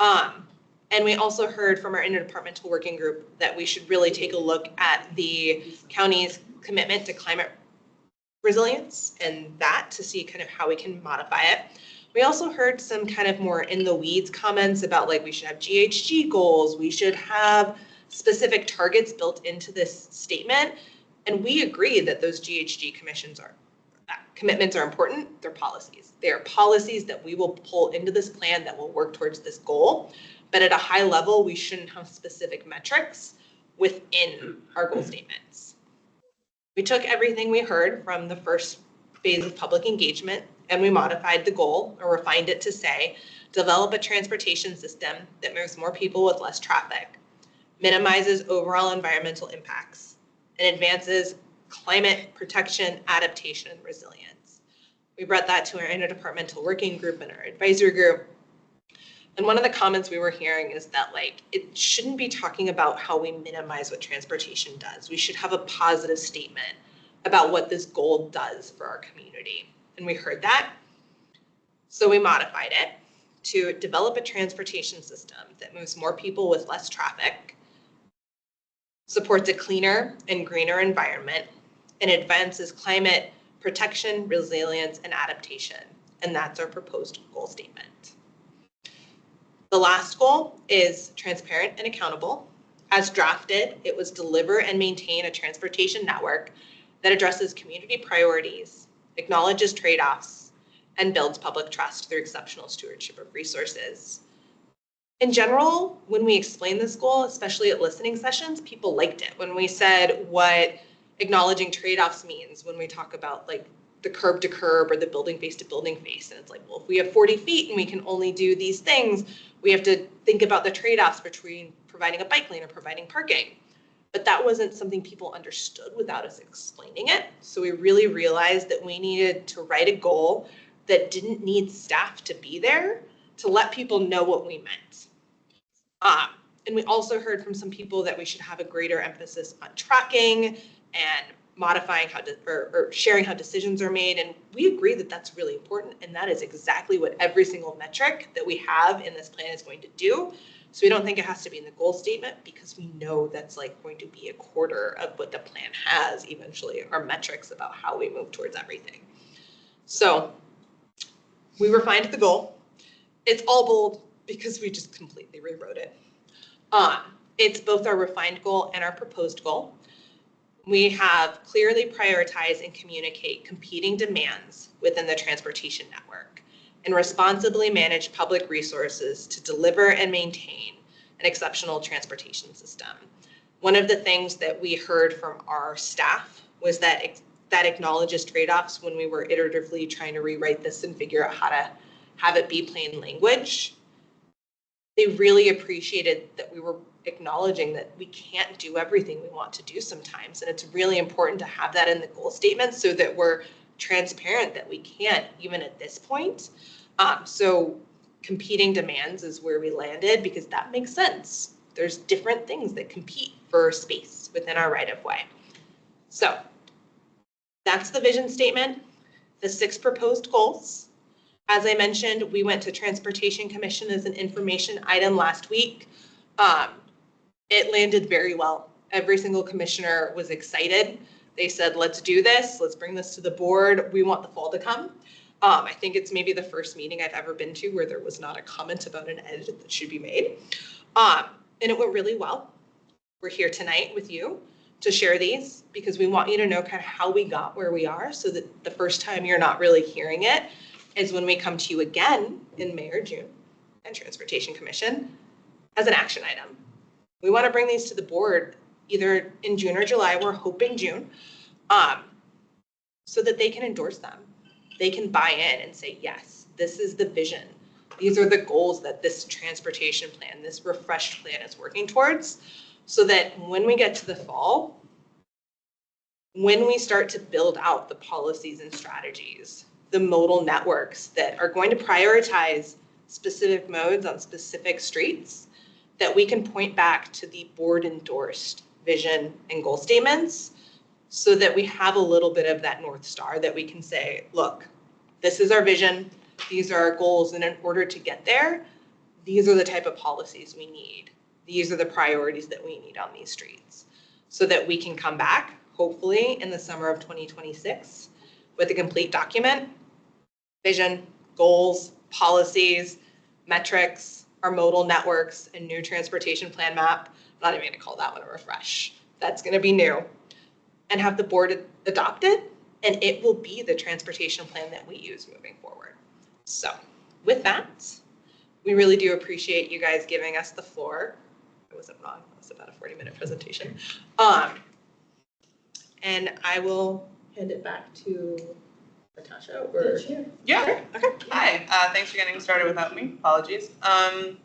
And we also heard from our interdepartmental working group that we should really take a look at the county's commitment to climate resilience and that to see kind of how we can modify it. We also heard some kind of more in the weeds comments about like we should have GHG goals, we should have specific targets built into this statement. And we agree that those GHG commitments are important. They're policies. They are policies that we will pull into this plan that will work towards this goal. But at a high level, we shouldn't have specific metrics within our goal statements. We took everything we heard from the first phase of public engagement and we modified the goal or refined it to say, develop a transportation system that moves more people with less traffic, minimizes overall environmental impacts, and advances climate protection, adaptation, and resilience. We brought that to our interdepartmental working group and our advisory group. And one of the comments we were hearing is that it shouldn't be talking about how we minimize what transportation does. We should have a positive statement about what this goal does for our community. And we heard that. So we modified it to develop a transportation system that moves more people with less traffic, supports a cleaner and greener environment, and advances climate protection, resilience, and adaptation. And that's our proposed goal statement. The last goal is transparent and accountable. As drafted, it was deliver and maintain a transportation network that addresses community priorities, acknowledges trade-offs, and builds public trust through exceptional stewardship of resources. In general, when we explained this goal, especially at listening sessions, people liked it. When we said what acknowledging trade-offs means, when we talk about the curb to curb or the building face to building face, and it's well, if we have 40 feet and we can only do these things, we have to think about the trade-offs between providing a bike lane or providing parking. But that wasn't something people understood without us explaining it. So we really realized that we needed to write a goal that didn't need staff to be there to let people know what we meant. And we also heard from some people that we should have a greater emphasis on tracking and modifying or sharing how decisions are made. And we agree that that's really important. And that is exactly what every single metric that we have in this plan is going to do. So we don't think it has to be in the goal statement because we know that's going to be a quarter of what the plan has eventually, our metrics about how we move towards everything. So we refined the goal. It's all bold because we just completely rewrote it. It's both our refined goal and our proposed goal. We have clearly prioritized and communicate competing demands within the transportation network and responsibly manage public resources to deliver and maintain an exceptional transportation system. One of the things that we heard from our staff was that acknowledges trade-offs when we were iteratively trying to rewrite this and figure out how to have it be plain language. They really appreciated that we were acknowledging that we can't do everything we want to do sometimes. And it's really important to have that in the goal statement so that we're transparent that we can't even at this point. So competing demands is where we landed because that makes sense. There's different things that compete for space within our right of way. So that's the vision statement, the 6 proposed goals. As I mentioned, we went to Transportation Commission as an information item last week. It landed very well. Every single commissioner was excited. They said, let's do this. Let's bring this to the board. We want the fall to come. I think it's maybe the first meeting I've ever been to where there was not a comment about an edit that should be made. And it went really well. We're here tonight with you to share these because we want you to know kind of how we got where we are so that the first time you're not really hearing it is when we come to you again in May or June and Transportation Commission as an action item. We want to bring these to the board either in June or July, we're hoping June, so that they can endorse them. They can buy in and say, yes, this is the vision. These are the goals that this transportation plan, this refreshed plan is working towards, so that when we get to the fall, when we start to build out the policies and strategies, the modal networks that are going to prioritize specific modes on specific streets, that we can point back to the board endorsed vision and goal statements so that we have a little bit of that North Star that we can say, look, this is our vision, these are our goals, and in order to get there, these are the type of policies we need. These are the priorities that we need on these streets so that we can come back, hopefully in the summer of 2026 with a complete document, vision, goals, policies, metrics, our modal networks, and new transportation plan map. I'm not even gonna call that one a refresh. That's gonna be new. And have the board adopt it, and it will be the transportation plan that we use moving forward. So with that, we really do appreciate you guys giving us the floor. I wasn't wrong, it was about a 40-minute presentation. And I will hand it back to Natasha or Yeah. Sure. Okay. Hi. Thanks for getting started without me. Apologies. So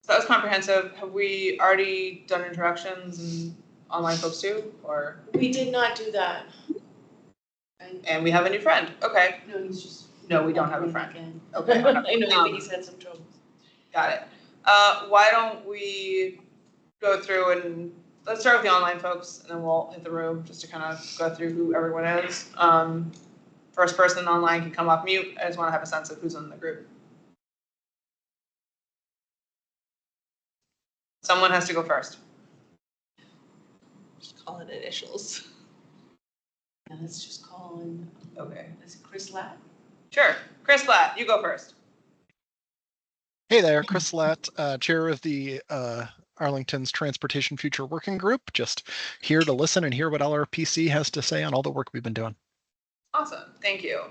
that was comprehensive. Have we already done introductions and online folks too, or? We did not do that. And we have a new friend. Okay. No, he's just. No, we don't have a friend. Again. Okay. I know, I think he's had some trouble. Got it. Why don't we go through and let's start with the online folks, and then we'll hit the room just to kind of go through who everyone is. First person online can come off mute. I just want to have a sense of who's in the group. Someone has to go first. Just call it initials. Yeah, let's just call him. Okay. Is it Chris Latt? Sure. Chris Blatt, you go first. Hey there, Chris Latt, chair of the Arlington's Transportation Future Working Group. Just here to listen and hear what LRPC has to say on all the work we've been doing. Awesome. Thank you.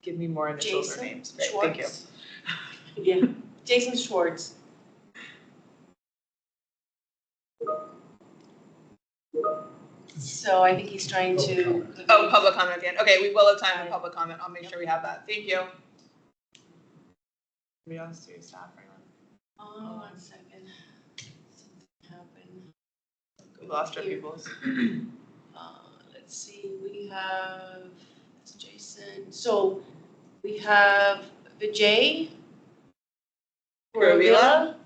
Give me more initials or names. Great. Thank you. Yeah, Jason Schwartz. So I think he's trying to. Oh, public comment at the end. Okay, we will have time for public comment. I'll make sure we have that. Thank you. Anybody else do staff right now? Oh, 1 second. Something happened. We lost our peoples. Let's see, we have, that's Jason. So we have Vijay. Guruvilla? Are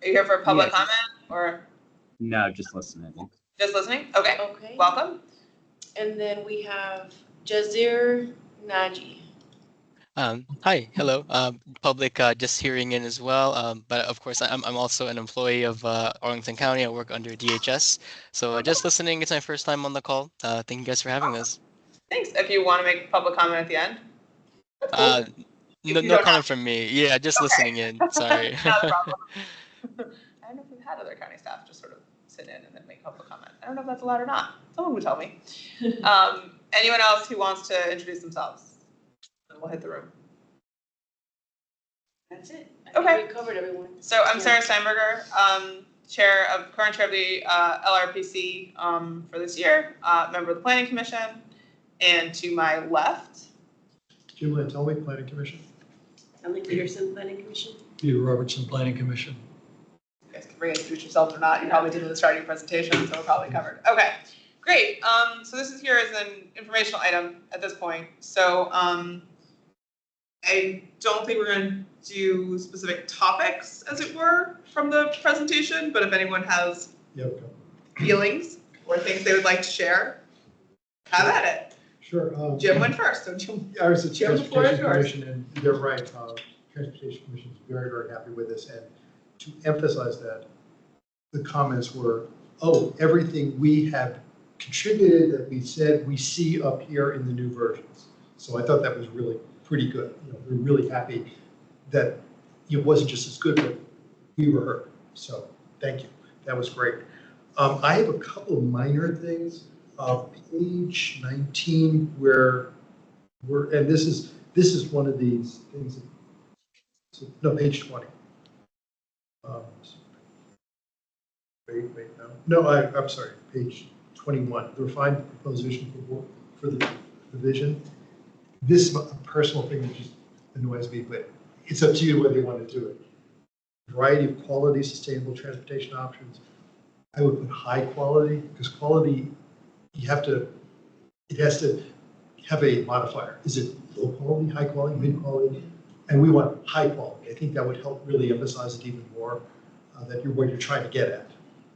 you here for public Yes. comment or No, just listening. just listening? Okay. Okay. Welcome. And then we have Jazir Naji. Hi, hello. Public, just hearing in as well. But of course, I'm also an employee of Arlington County. I work under DHS. So just listening. It's my first time on the call. Thank you guys for having us. Thanks. If you want to make public comment at the end. That's cool. No, you no don't comment from me. Yeah, just Okay. listening in. Sorry. Not a problem. I don't know if we've had other county staff just sort of sit in and then make public comment. I don't know if that's allowed or not. Someone would tell me. Anyone else who wants to introduce themselves? And we'll hit the room. That's it. Okay. I think we covered everyone. So I'm Sarah Steinberger, current chair of the LRPC for this year, member of the Planning Commission, and to my left. Jim Lantelli, Planning Commission. Ellie Peterson, Planning Commission. Peter Robertson, Planning Commission. You guys can reintroduce yourselves or not. You probably did in the starting presentation, so we're probably covered. Okay, great. So this is here as an informational item at this point. So I don't think we're going to do specific topics, as it were, from the presentation. But if anyone has feelings or things they would like to share, have at it. Sure. Jim went first, so Jim. I was the Jim, the floor is Transportation yours. Commission, and you're right, Transportation Commission is very, very happy with this. And to emphasize that, the comments were, oh, everything we have contributed that we said we see up here in the new versions. So I thought that was really pretty good. We're really happy that it wasn't just as good, but we were heard. So thank you. That was great. I have a couple of minor things. Page 19, where and this is one of these things. No, page 20. No, I'm sorry. Page 21. The refined proposed vision for the vision. This is a personal thing that just annoys me, but it's up to you whether you want to do it. Variety of quality, sustainable transportation options. I would put high quality, because quality, it has to have a modifier. Is it low quality, high quality, mid quality? And we want high quality. I think that would help really emphasize it even more, that you're what you're trying to get at.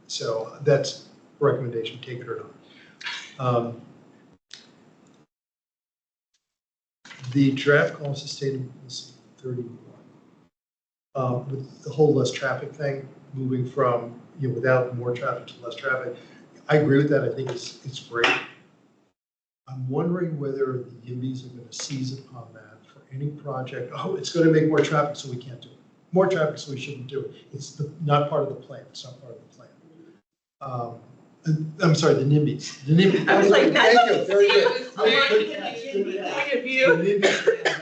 So that's a recommendation, take it or not. The draft call sustainability 31. With the whole less traffic thing, moving from without more traffic to less traffic, I agree with that. I think it's great. I'm wondering whether the YIMBYs are going to seize upon that for any project. Oh, it's going to make more traffic, so we can't do it. More traffic, so we shouldn't do it. It's not part of the plan. It's not part of the plan. I'm sorry, the NIMBYs. The NIMBYs. I was like, thank you. Very good. Good catch. The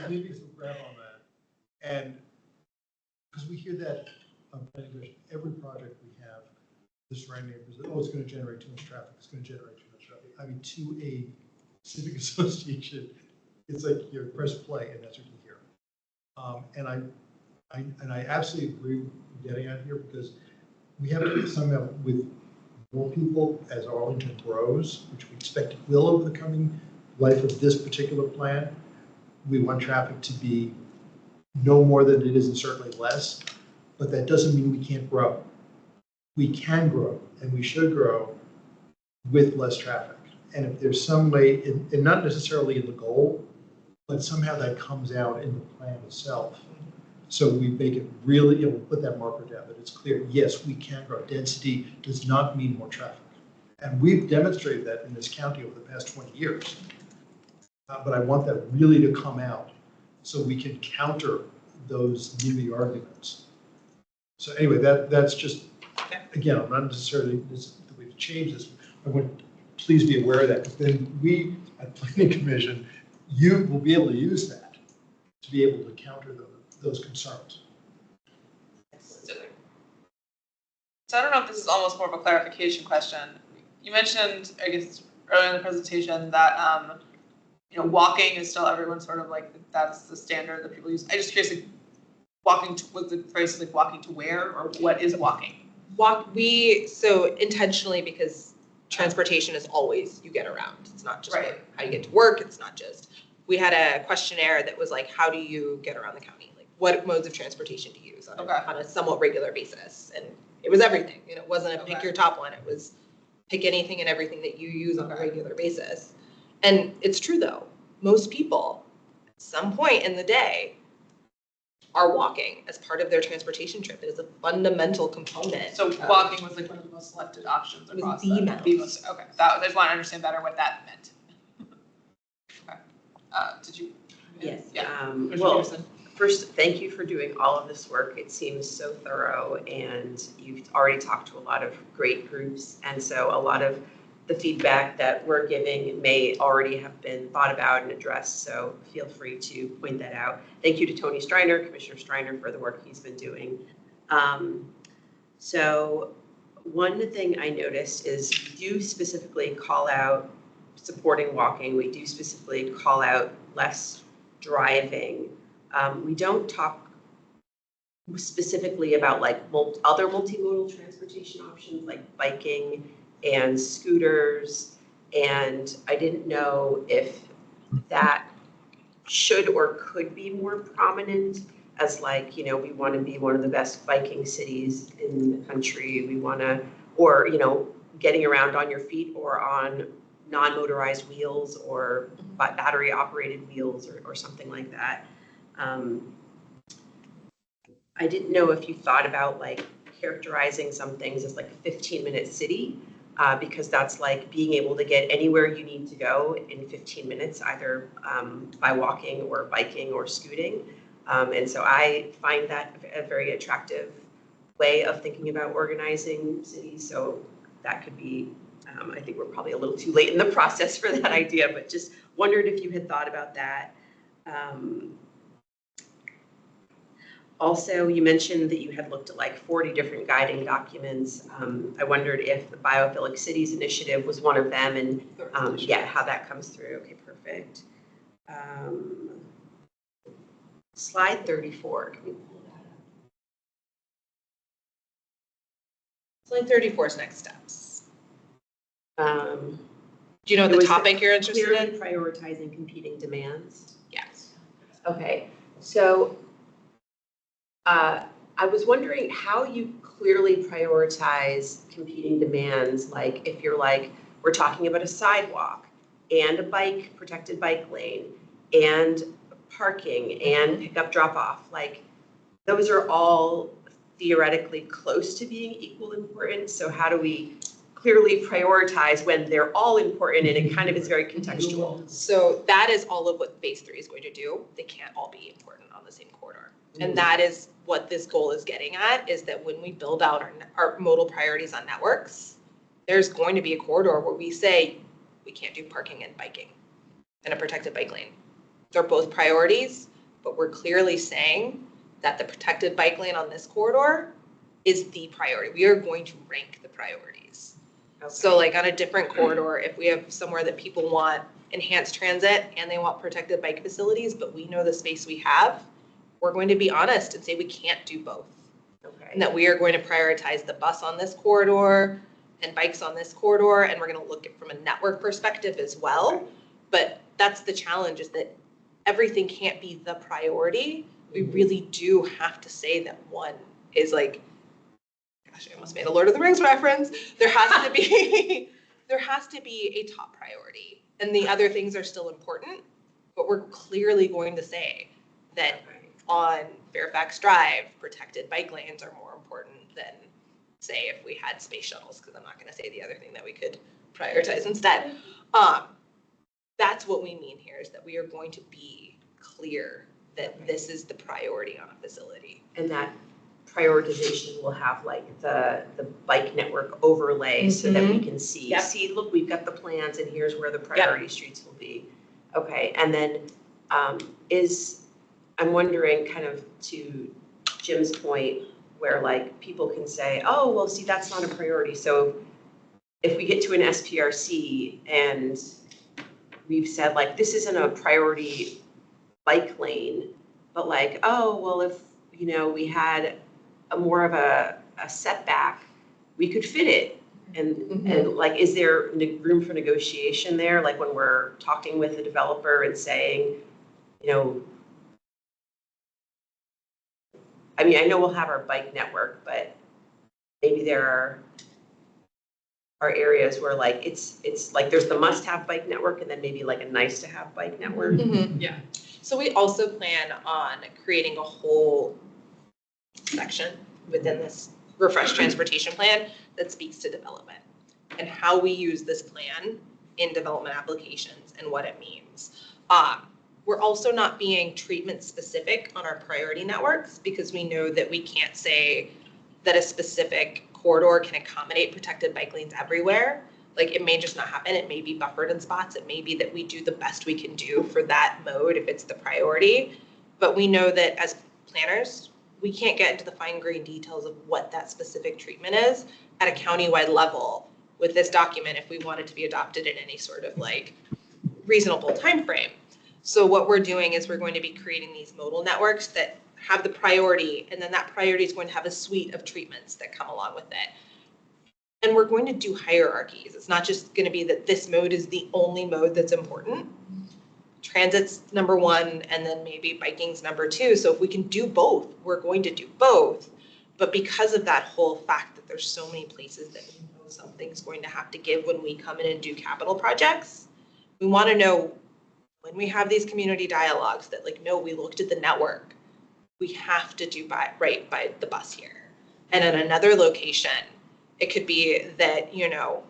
NIMBYs will grab on that. And because we hear that on planning commission, every project we have, the surrounding neighbors, oh, it's going to generate too much traffic. It's going to generate too much traffic. I mean, to a civic association, it's like you press play and that's what you hear. And I absolutely agree with getting out here, because we have to somehow with more people as Arlington grows, which we expect it will over the coming life of this particular plan. We want traffic to be no more than it is and certainly less, but that doesn't mean we can't grow. We can grow and we should grow with less traffic. And if there's some way, and not necessarily in the goal, but somehow that comes out in the plan itself. So we make it really, we put that marker down that it's clear, yes, we can grow. Density does not mean more traffic. And we've demonstrated that in this county over the past 20 years. But I want that really to come out so we can counter those NIMBY arguments. So anyway, that's just, again, I'm not necessarily the way to change this. I want, please be aware of that. Because then we at Planning Commission, you will be able to use that to be able to counter those concerns. So I don't know if this is almost more of a clarification question. You mentioned, I guess, earlier in the presentation that walking is still everyone's sort of like that's the standard that people use. I just curious, like, walking to, was the phrase like walking to where, or what is walking? So intentionally, because transportation is always you get around. It's not just how you get to work. It's not just, we had a questionnaire that was like, how do you get around the county? Like, what modes of transportation do you use on a somewhat regular basis? And it was everything. It wasn't a pick your top one. It was pick anything and everything that you use on a regular basis. And it's true though, most people at some point in the day are walking as part of their transportation trip. It is a fundamental component. So walking was like one of the most selected options across the most. Okay, I just want to understand better what that meant. Okay, did you? Yes. Yeah. Well, first, thank you for doing all of this work. It seems so thorough, and you've already talked to a lot of great groups, and so a lot of the feedback that we're giving may already have been thought about and addressed, so feel free to point that out. Thank you to Tony Striner, Commissioner Striner, for the work he's been doing. So one thing I noticed is we do specifically call out supporting walking. We do specifically call out less driving. We don't talk specifically about like other multimodal transportation options like biking and scooters, and I didn't know if that should or could be more prominent as like, we want to be one of the best biking cities in the country. We want to, or, getting around on your feet or on non-motorized wheels or battery operated wheels or something like that. I didn't know if you thought about like characterizing some things as like a 15-minute city, because that's like being able to get anywhere you need to go in 15 minutes, either by walking or biking or scooting. And so I find that a very attractive way of thinking about organizing cities. So that could be, I think we're probably a little too late in the process for that idea, but just wondered if you had thought about that. Also, you mentioned that you had looked at like 40 different guiding documents. I wondered if the Biophilic Cities Initiative was one of them, and how that comes through. Okay, perfect. Slide 34, can we pull that up? Slide 34 is next steps. Do you know the topic you're interested in? Prioritizing competing demands. Yes. Okay, so I was wondering how you clearly prioritize competing demands. Like if you're like, we're talking about a sidewalk and a protected bike lane and parking and pickup drop off, like those are all theoretically close to being equal important. So how do we clearly prioritize when they're all important, and it kind of is very contextual? So that is all of what phase 3 is going to do. They can't all be important on the same corridor. And that is what this goal is getting at, is that when we build out our modal priorities on networks, there's going to be a corridor where we say we can't do parking and biking and a protected bike lane. They're both priorities, but we're clearly saying that the protected bike lane on this corridor is the priority. We are going to rank the priorities. Okay. So like on a different corridor, if we have somewhere that people want enhanced transit and they want protected bike facilities, but we know the space we have, we're going to be honest and say we can't do both. Okay. And that we are going to prioritize the bus on this corridor and bikes on this corridor, and we're gonna look at from a network perspective as well. But that's the challenge, is that everything can't be the priority. We really do have to say that one is like, gosh, I almost made a Lord of the Rings reference. There has to be, there has to be a top priority, and the other things are still important, but we're clearly going to say that on Fairfax Drive, protected bike lanes are more important than, say, if we had space shuttles, because I'm not going to say the other thing that we could prioritize instead. That's what we mean here, is that we are going to be clear that this is the priority on a facility. And that prioritization will have like the bike network overlay so that we can see, Yep. see, look, we've got the plans and here's where the priority streets will be. Okay, and then I'm wondering, kind of to Jim's point, where like people can say, oh, well, see, that's not a priority. So if we get to an SPRC and we've said like, this isn't a priority bike lane, but like, oh, well, if, you know, we had a more of a setback, we could fit it. And like, is there room for negotiation there? Like when we're talking with the developer and saying, you know, I mean, I know we'll have our bike network, but maybe there are areas where like, it's like there's the must-have bike network and then maybe like a nice-to-have bike network. Yeah. So we also plan on creating a whole section within this refresh transportation plan that speaks to development and how we use this plan in development applications and what it means. We're also not being treatment specific on our priority networks, because we know that we can't say that a specific corridor can accommodate protected bike lanes everywhere. Like, it may just not happen. It may be buffered in spots. It may be that we do the best we can do for that mode if it's the priority. But we know that as planners, we can't get into the fine grained details of what that specific treatment is at a countywide level with this document if we want it to be adopted in any sort of like reasonable time frame. So what we're doing is we're going to be creating these modal networks that have the priority, and then that priority is going to have a suite of treatments that come along with it. And we're going to do hierarchies. It's not just going to be that this mode is the only mode that's important. Transit's number one, and then maybe biking's number two. So if we can do both, we're going to do both. But because of that whole fact that there's so many places that we know something's going to have to give when we come in and do capital projects, we want to know when we have these community dialogues that like, no, we looked at the network. We have to do right by the bus here. And at another location, it could be that, you know,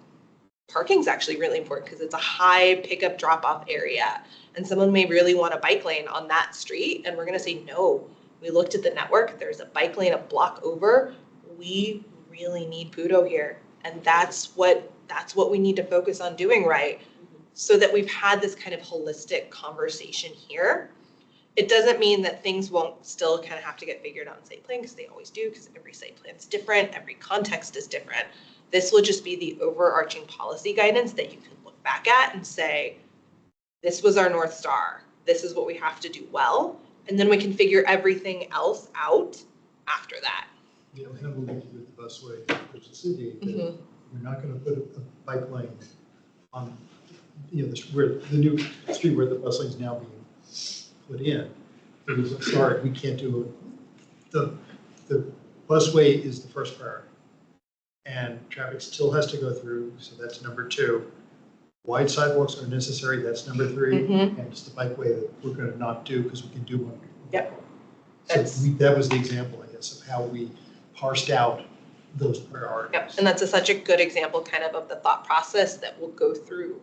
parking's actually really important because it's a high pickup drop-off area. And someone may really want a bike lane on that street. And we're going to say, no, we looked at the network. There's a bike lane a block over. We really need Pudo here. And that's what we need to focus on doing right, so that we've had this kind of holistic conversation here. It doesn't mean that things won't still kind of have to get figured out in site plan, because they always do, because every site plan is different, every context is different. This will just be the overarching policy guidance that you can look back at and say, this was our North Star. This is what we have to do well. And then we can figure everything else out after that. Yeah, we have a link with the busway for the city that we're not going to put a bike lane on, you know, where the new street where the bus lane is now being put in. It was, sorry, we can't do it. The busway is the first priority, and traffic still has to go through, so that's number two. Wide sidewalks are necessary, that's number three, and it's the bikeway that we're going to not do because we can do one. Yep. So that was the example, I guess, of how we parsed out those priorities. Yep. And that's such a good example kind of the thought process that we'll go through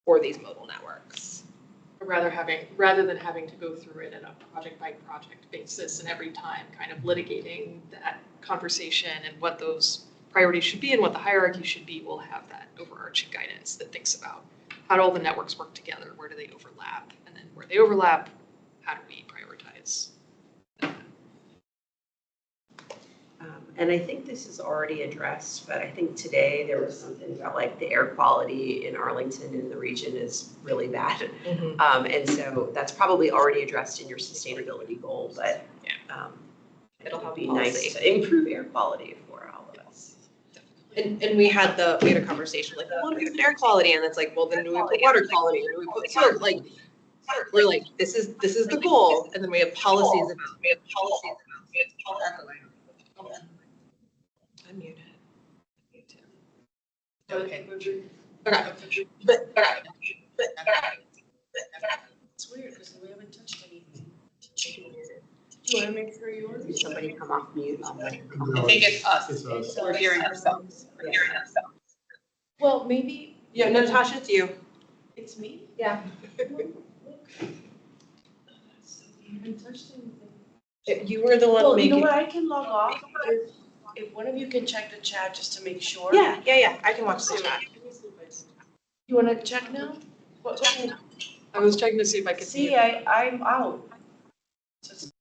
for these modal networks. Rather than having to go through it on a project by project basis and every time kind of litigating that conversation and what those priorities should be and what the hierarchy should be, we'll have that overarching guidance that thinks about how do all the networks work together, where do they overlap, and then where they overlap, how do we prioritize? And I think this is already addressed, but I think today there was something about like the air quality in Arlington and the region is really bad. And so that's probably already addressed in your sustainability goal, but it'll be nice to improve air quality for all of us. And we had a conversation like, well, we put air quality, and it's like, well, then do we put water quality, and do we put soil, like, we're like, this is the goal, and then we have policies about. I'm muted. Okay. Okay, but It's weird because we haven't touched anything. Do you want to make sure yours? Did somebody come off mute? I think it's us. It's us. We're hearing ourselves. Well, maybe yeah, Natasha, it's you. it's me. Yeah. Look. So we haven't touched anything. You were the one Well, you know making. what? I can log off if one of you can check the chat just to make sure. Yeah, I can watch the chat. You want to check now? What? Okay. I was checking to see if I could see See, it. I'm out. So it's-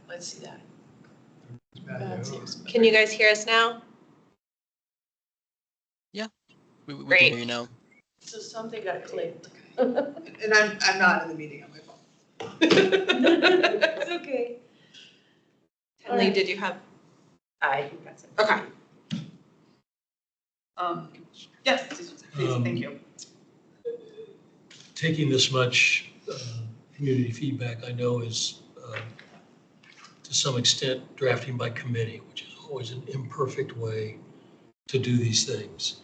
Let's see that. Can you guys hear us now? We Great. can hear you now. So something got clicked. And I'm not in the meeting on my phone. It's okay. Emily, did you have? I think that's it. Okay. Yes, please, thank you. Taking this much community feedback, I know is to some extent drafting by committee, which is always an imperfect way to do these things.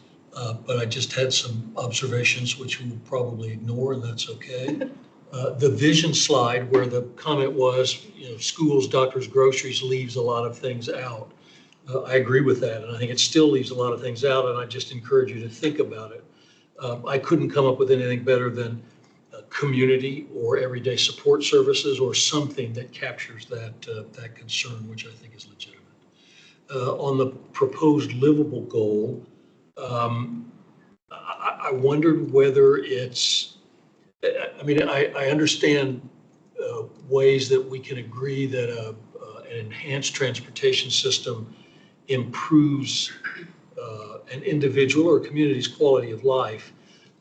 But I just had some observations which you will probably ignore, and that's okay. The vision slide where the comment was, schools, doctors, groceries leaves a lot of things out. I agree with that, and I think it still leaves a lot of things out, and I just encourage you to think about it. I couldn't come up with anything better than community or everyday support services or something that captures that concern, which I think is legitimate. On the proposed livable goal, I wondered whether it's, I understand ways that we can agree that an enhanced transportation system improves an individual or community's quality of life.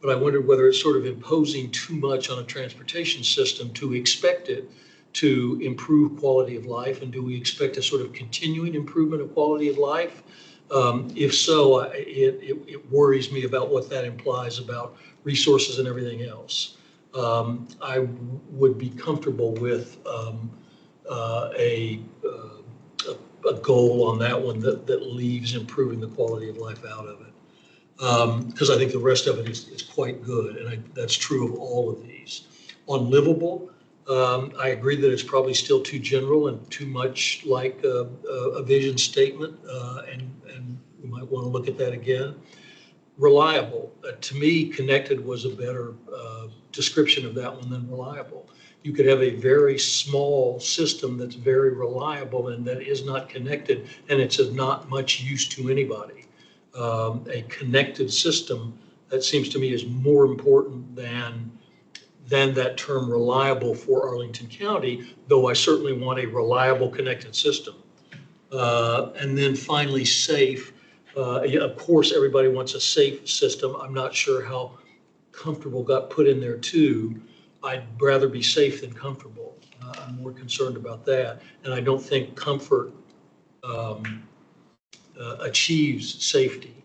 But I wondered whether it's sort of imposing too much on a transportation system to expect it to improve quality of life, and do we expect a sort of continuing improvement of quality of life? If so, it worries me about what that implies about resources and everything else. I would be comfortable with a goal on that one that leaves improving the quality of life out of it. Because I think the rest of it is quite good, and that's true of all of these. On livable, I agree that it's probably still too general and too much like a vision statement, and we might want to look at that again. Reliable, to me, connected was a better description of that one than reliable. You could have a very small system that's very reliable and that is not connected, and it's of not much use to anybody. A connected system, that seems to me is more important than that term reliable for Arlington County, though I certainly want a reliable connected system. And then finally, safe. Of course, everybody wants a safe system. I'm not sure how comfortable got put in there too. I'd rather be safe than comfortable. I'm more concerned about that. And I don't think comfort achieves safety.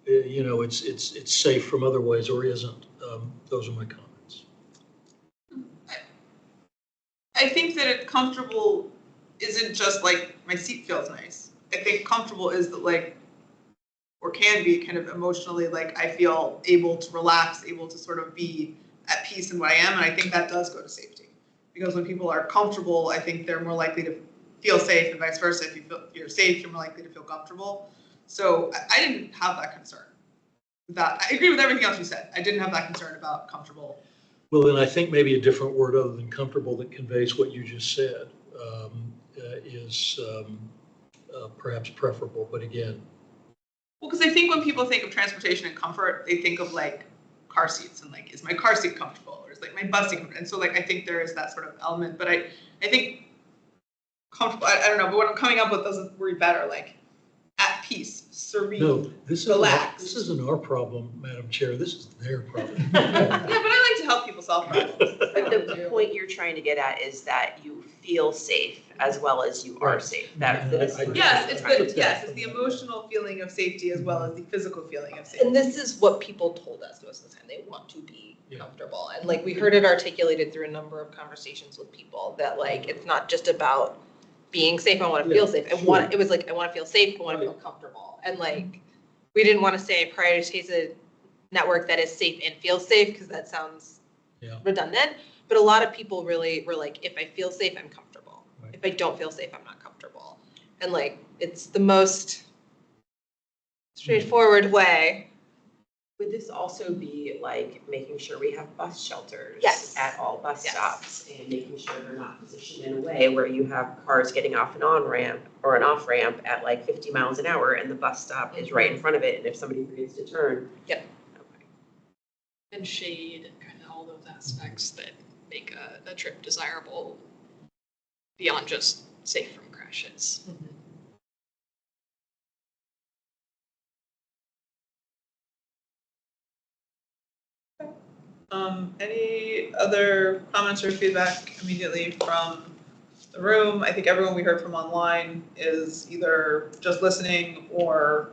You know, it's safe from other ways or isn't. Those are my comments. I think that it comfortable isn't just like my seat feels nice. I think comfortable is that like, or can be kind of emotionally like I feel able to relax, able to sort of be at peace in what I am. And I think that does go to safety. Because when people are comfortable, I think they're more likely to feel safe and vice versa. If you're safe, you're more likely to feel comfortable. So I didn't have that concern. I agree with everything else you said. I didn't have that concern about comfortable. Well, then I think maybe a different word other than comfortable that conveys what you just said is perhaps preferable, but again. Well, because I think when people think of transportation and comfort, they think of like car seats and like, is my car seat comfortable? Or is like my bus seat comfortable? And so like, I think there is that sort of element, but I think comfortable, I don't know, but what I'm coming up with doesn't worry better, like at peace, serene, No, this relaxed. This isn't our problem, Madam Chair. This is their problem. Yeah, but I like to help people solve problems. But the point you're trying to get at is that you feel safe as well as you are Right. safe. That's the distinction. Yes, you're trying to it's the emotional feeling of safety as well as the physical feeling of safety. And this is what people told us most of the time, they want to be comfortable. And like, we heard it articulated through a number of conversations with people that like, it's not just about being safe, I want to feel safe. It was like, I want to feel safe, I want to feel comfortable. And like, we didn't want to say prioritize a network that is safe and feels safe, because that sounds redundant. But a lot of people really were like, if I feel safe, I'm comfortable. Right. If I don't feel safe, I'm not comfortable. And like, it's the most straightforward way. Would this also be like making sure we have bus shelters Yes. at all bus Yes. stops and making sure they're not positioned in a way where you have cars getting off an on ramp or an off ramp at like 50 miles an hour and the bus stop is right in front of it, and if somebody forgets to turn. Yep. Okay. And shade and kind of all those aspects that make a trip desirable beyond just safe from crashes. Any other comments or feedback immediately from the room? I think everyone we heard from online is either just listening or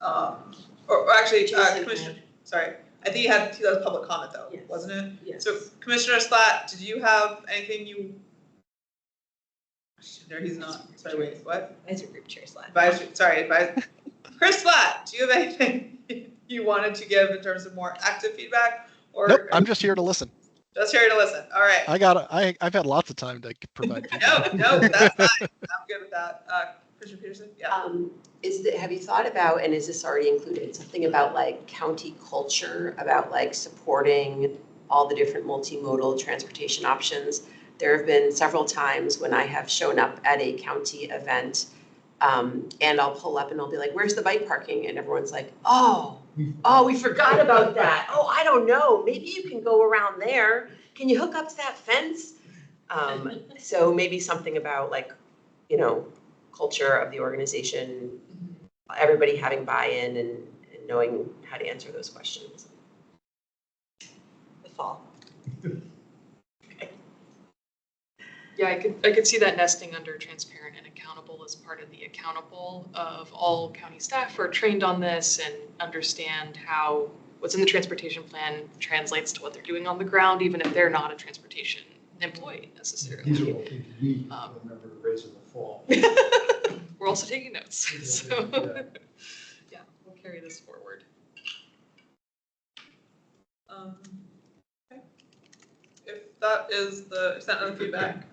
actually, Commissioner, sorry. I think that was public comment though, Yes. wasn't it? Yes. So Commissioner Slatt, did you have anything you? There he's not. Sorry, wait, what? Advisory group chair slide. Chris Slatt, do you have anything you wanted to give in terms of more active feedback? Or Nope, I'm just here to listen. just here to listen. All right. I've had lots of time to provide feedback. No, that's fine. I'm good with that. Commissioner Peterson? Yeah. Have you thought about, and is this already included, something about like county culture, about like supporting all the different multimodal transportation options? There have been several times when I have shown up at a county event and I'll pull up and I'll be like, where's the bike parking? And everyone's like, oh, we forgot about that. Oh, I don't know. Maybe you can go around there. Can you hook up to that fence? So maybe something about like, you know, culture of the organization, everybody having buy-in and knowing how to answer those questions. The fall. Yeah, I could see that nesting under transparent and accountable as part of the accountable of all county staff who are trained on this and understand how what's in the transportation plan translates to what they're doing on the ground, even if they're not a transportation employee necessarily. These are all things we remember to raise in the fall. We're also taking notes, so yeah, we'll carry this forward. Okay. If that is if that other feedback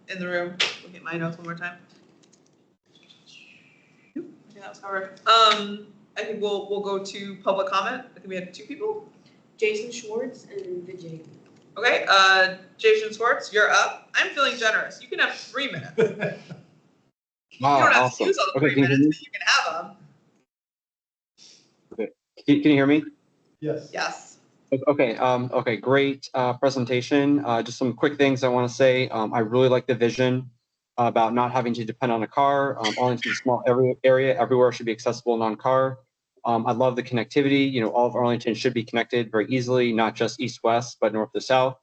in the room, looking at my notes one more time. I think that was covered. I think we'll go to public comment. I think we had 2 people. Jason Schwartz and Vijay. Okay, Jason Schwartz, you're up. I'm feeling generous. You can have 3 minutes. You don't have to use all the 3 minutes, but you can have them. Okay. Can you hear me? Yes. Yes. Okay. Okay. Great presentation. Just some quick things I want to say. I really like the vision about not having to depend on a car. Arlington's a small area. Everywhere should be accessible non-car. I love the connectivity. You know, all of Arlington should be connected very easily, not just east-west, but north to south.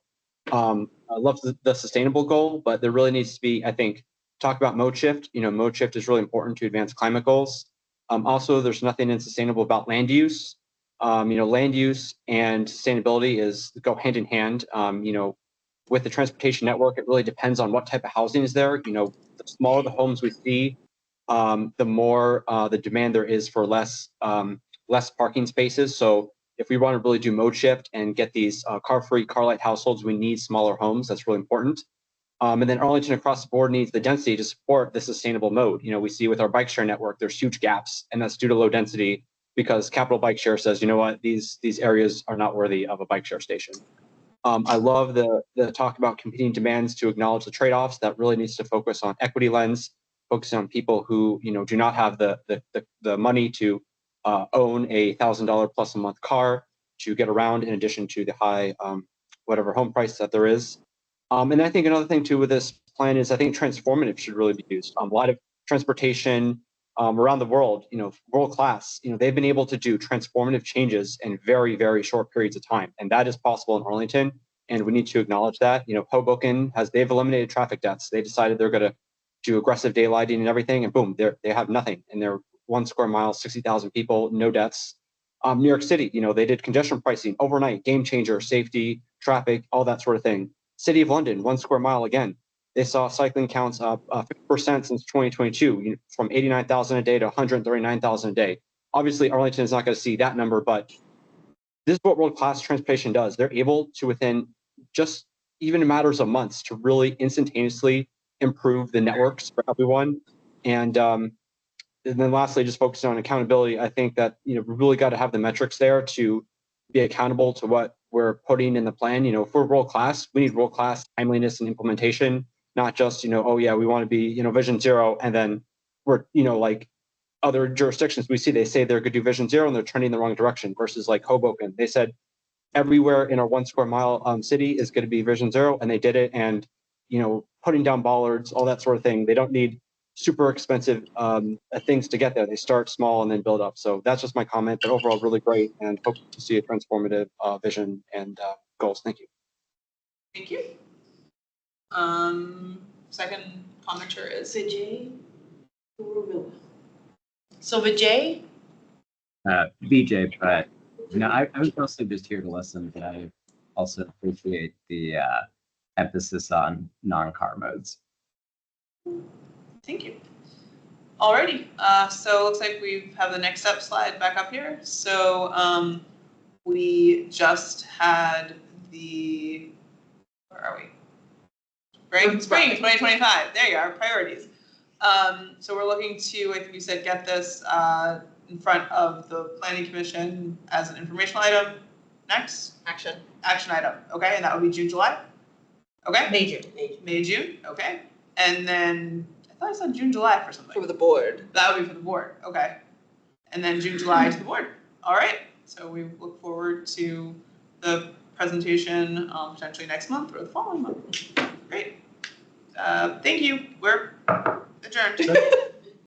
I love the sustainable goal, but there really needs to be, I think, talk about mode shift. You know, mode shift is really important to advance climate goals. Also, there's nothing insustainable about land use. Land use and sustainability go hand in hand. With the transportation network, it really depends on what type of housing is there. The smaller the homes we see, the more the demand there is for less parking spaces. So if we want to really do mode shift and get these car-free, car-light households, we need smaller homes. That's really important. And then Arlington across the board needs the density to support the sustainable mode. We see with our bike share network, there's huge gaps, and that's due to low density because Capital Bike Share says, you know what, these areas are not worthy of a bike share station. I love the talk about competing demands to acknowledge the trade-offs. That really needs to focus on equity lens, focus on people who do not have the money to own a $1,000 plus a month car to get around, in addition to the high whatever home price that there is. And I think another thing too with this plan is I think transformative should really be used. A lot of transportation around the world, world class, they've been able to do transformative changes in very, very short periods of time. And that is possible in Arlington. And we need to acknowledge that. Hoboken they've eliminated traffic deaths. They decided they're going to do aggressive daylighting and everything. And boom, they have nothing. And they're 1 square mile, 60,000 people, no deaths. New York City, they did congestion pricing overnight, game changer, safety, traffic, all that sort of thing. City of London, 1 square mile again. They saw cycling counts up 50% since 2022, from 89,000 a day to 139,000 a day. Obviously, Arlington is not going to see that number, but this is what world-class transportation does. They're able to, within just even matters of months, to really instantaneously improve the networks for everyone. And then lastly, just focusing on accountability, I think that we really got to have the metrics there to be accountable to what we're putting in the plan. If we're world class, we need world class timeliness and implementation, not just oh yeah, we want to be vision zero, and then we're like other jurisdictions we see, they say they're going to do vision zero and they're trending in the wrong direction. Versus like Hoboken, they said everywhere in our 1 square mile city is going to be vision zero, and they did it. And putting down bollards, all that sort of thing. They don't need super expensive things to get there. They start small and then build up. So that's just my comment, but overall really great, and hope to see a transformative vision and goals. Thank you. Thank you. Second commenter is Vijay Urumilla. So Vijay? BJ, but I was mostly just here to listen, but I also appreciate the emphasis on non-car modes. Thank you. Alrighty, so it looks like we have the next step slide back up here. So we just had where are we? Spring 2025, there you are, priorities. So we're looking to, I think you said, get this in front of the Planning Commission as an informational item. Next? Action. Action item, okay, and that would be June, July? Okay? May, June, okay. And then, I thought I said June, July for something. For the board. That would be for the board, okay. And then June, July to the board. All right, so we look forward to the presentation potentially next month or the following month. Great. Thank you, we're adjourned.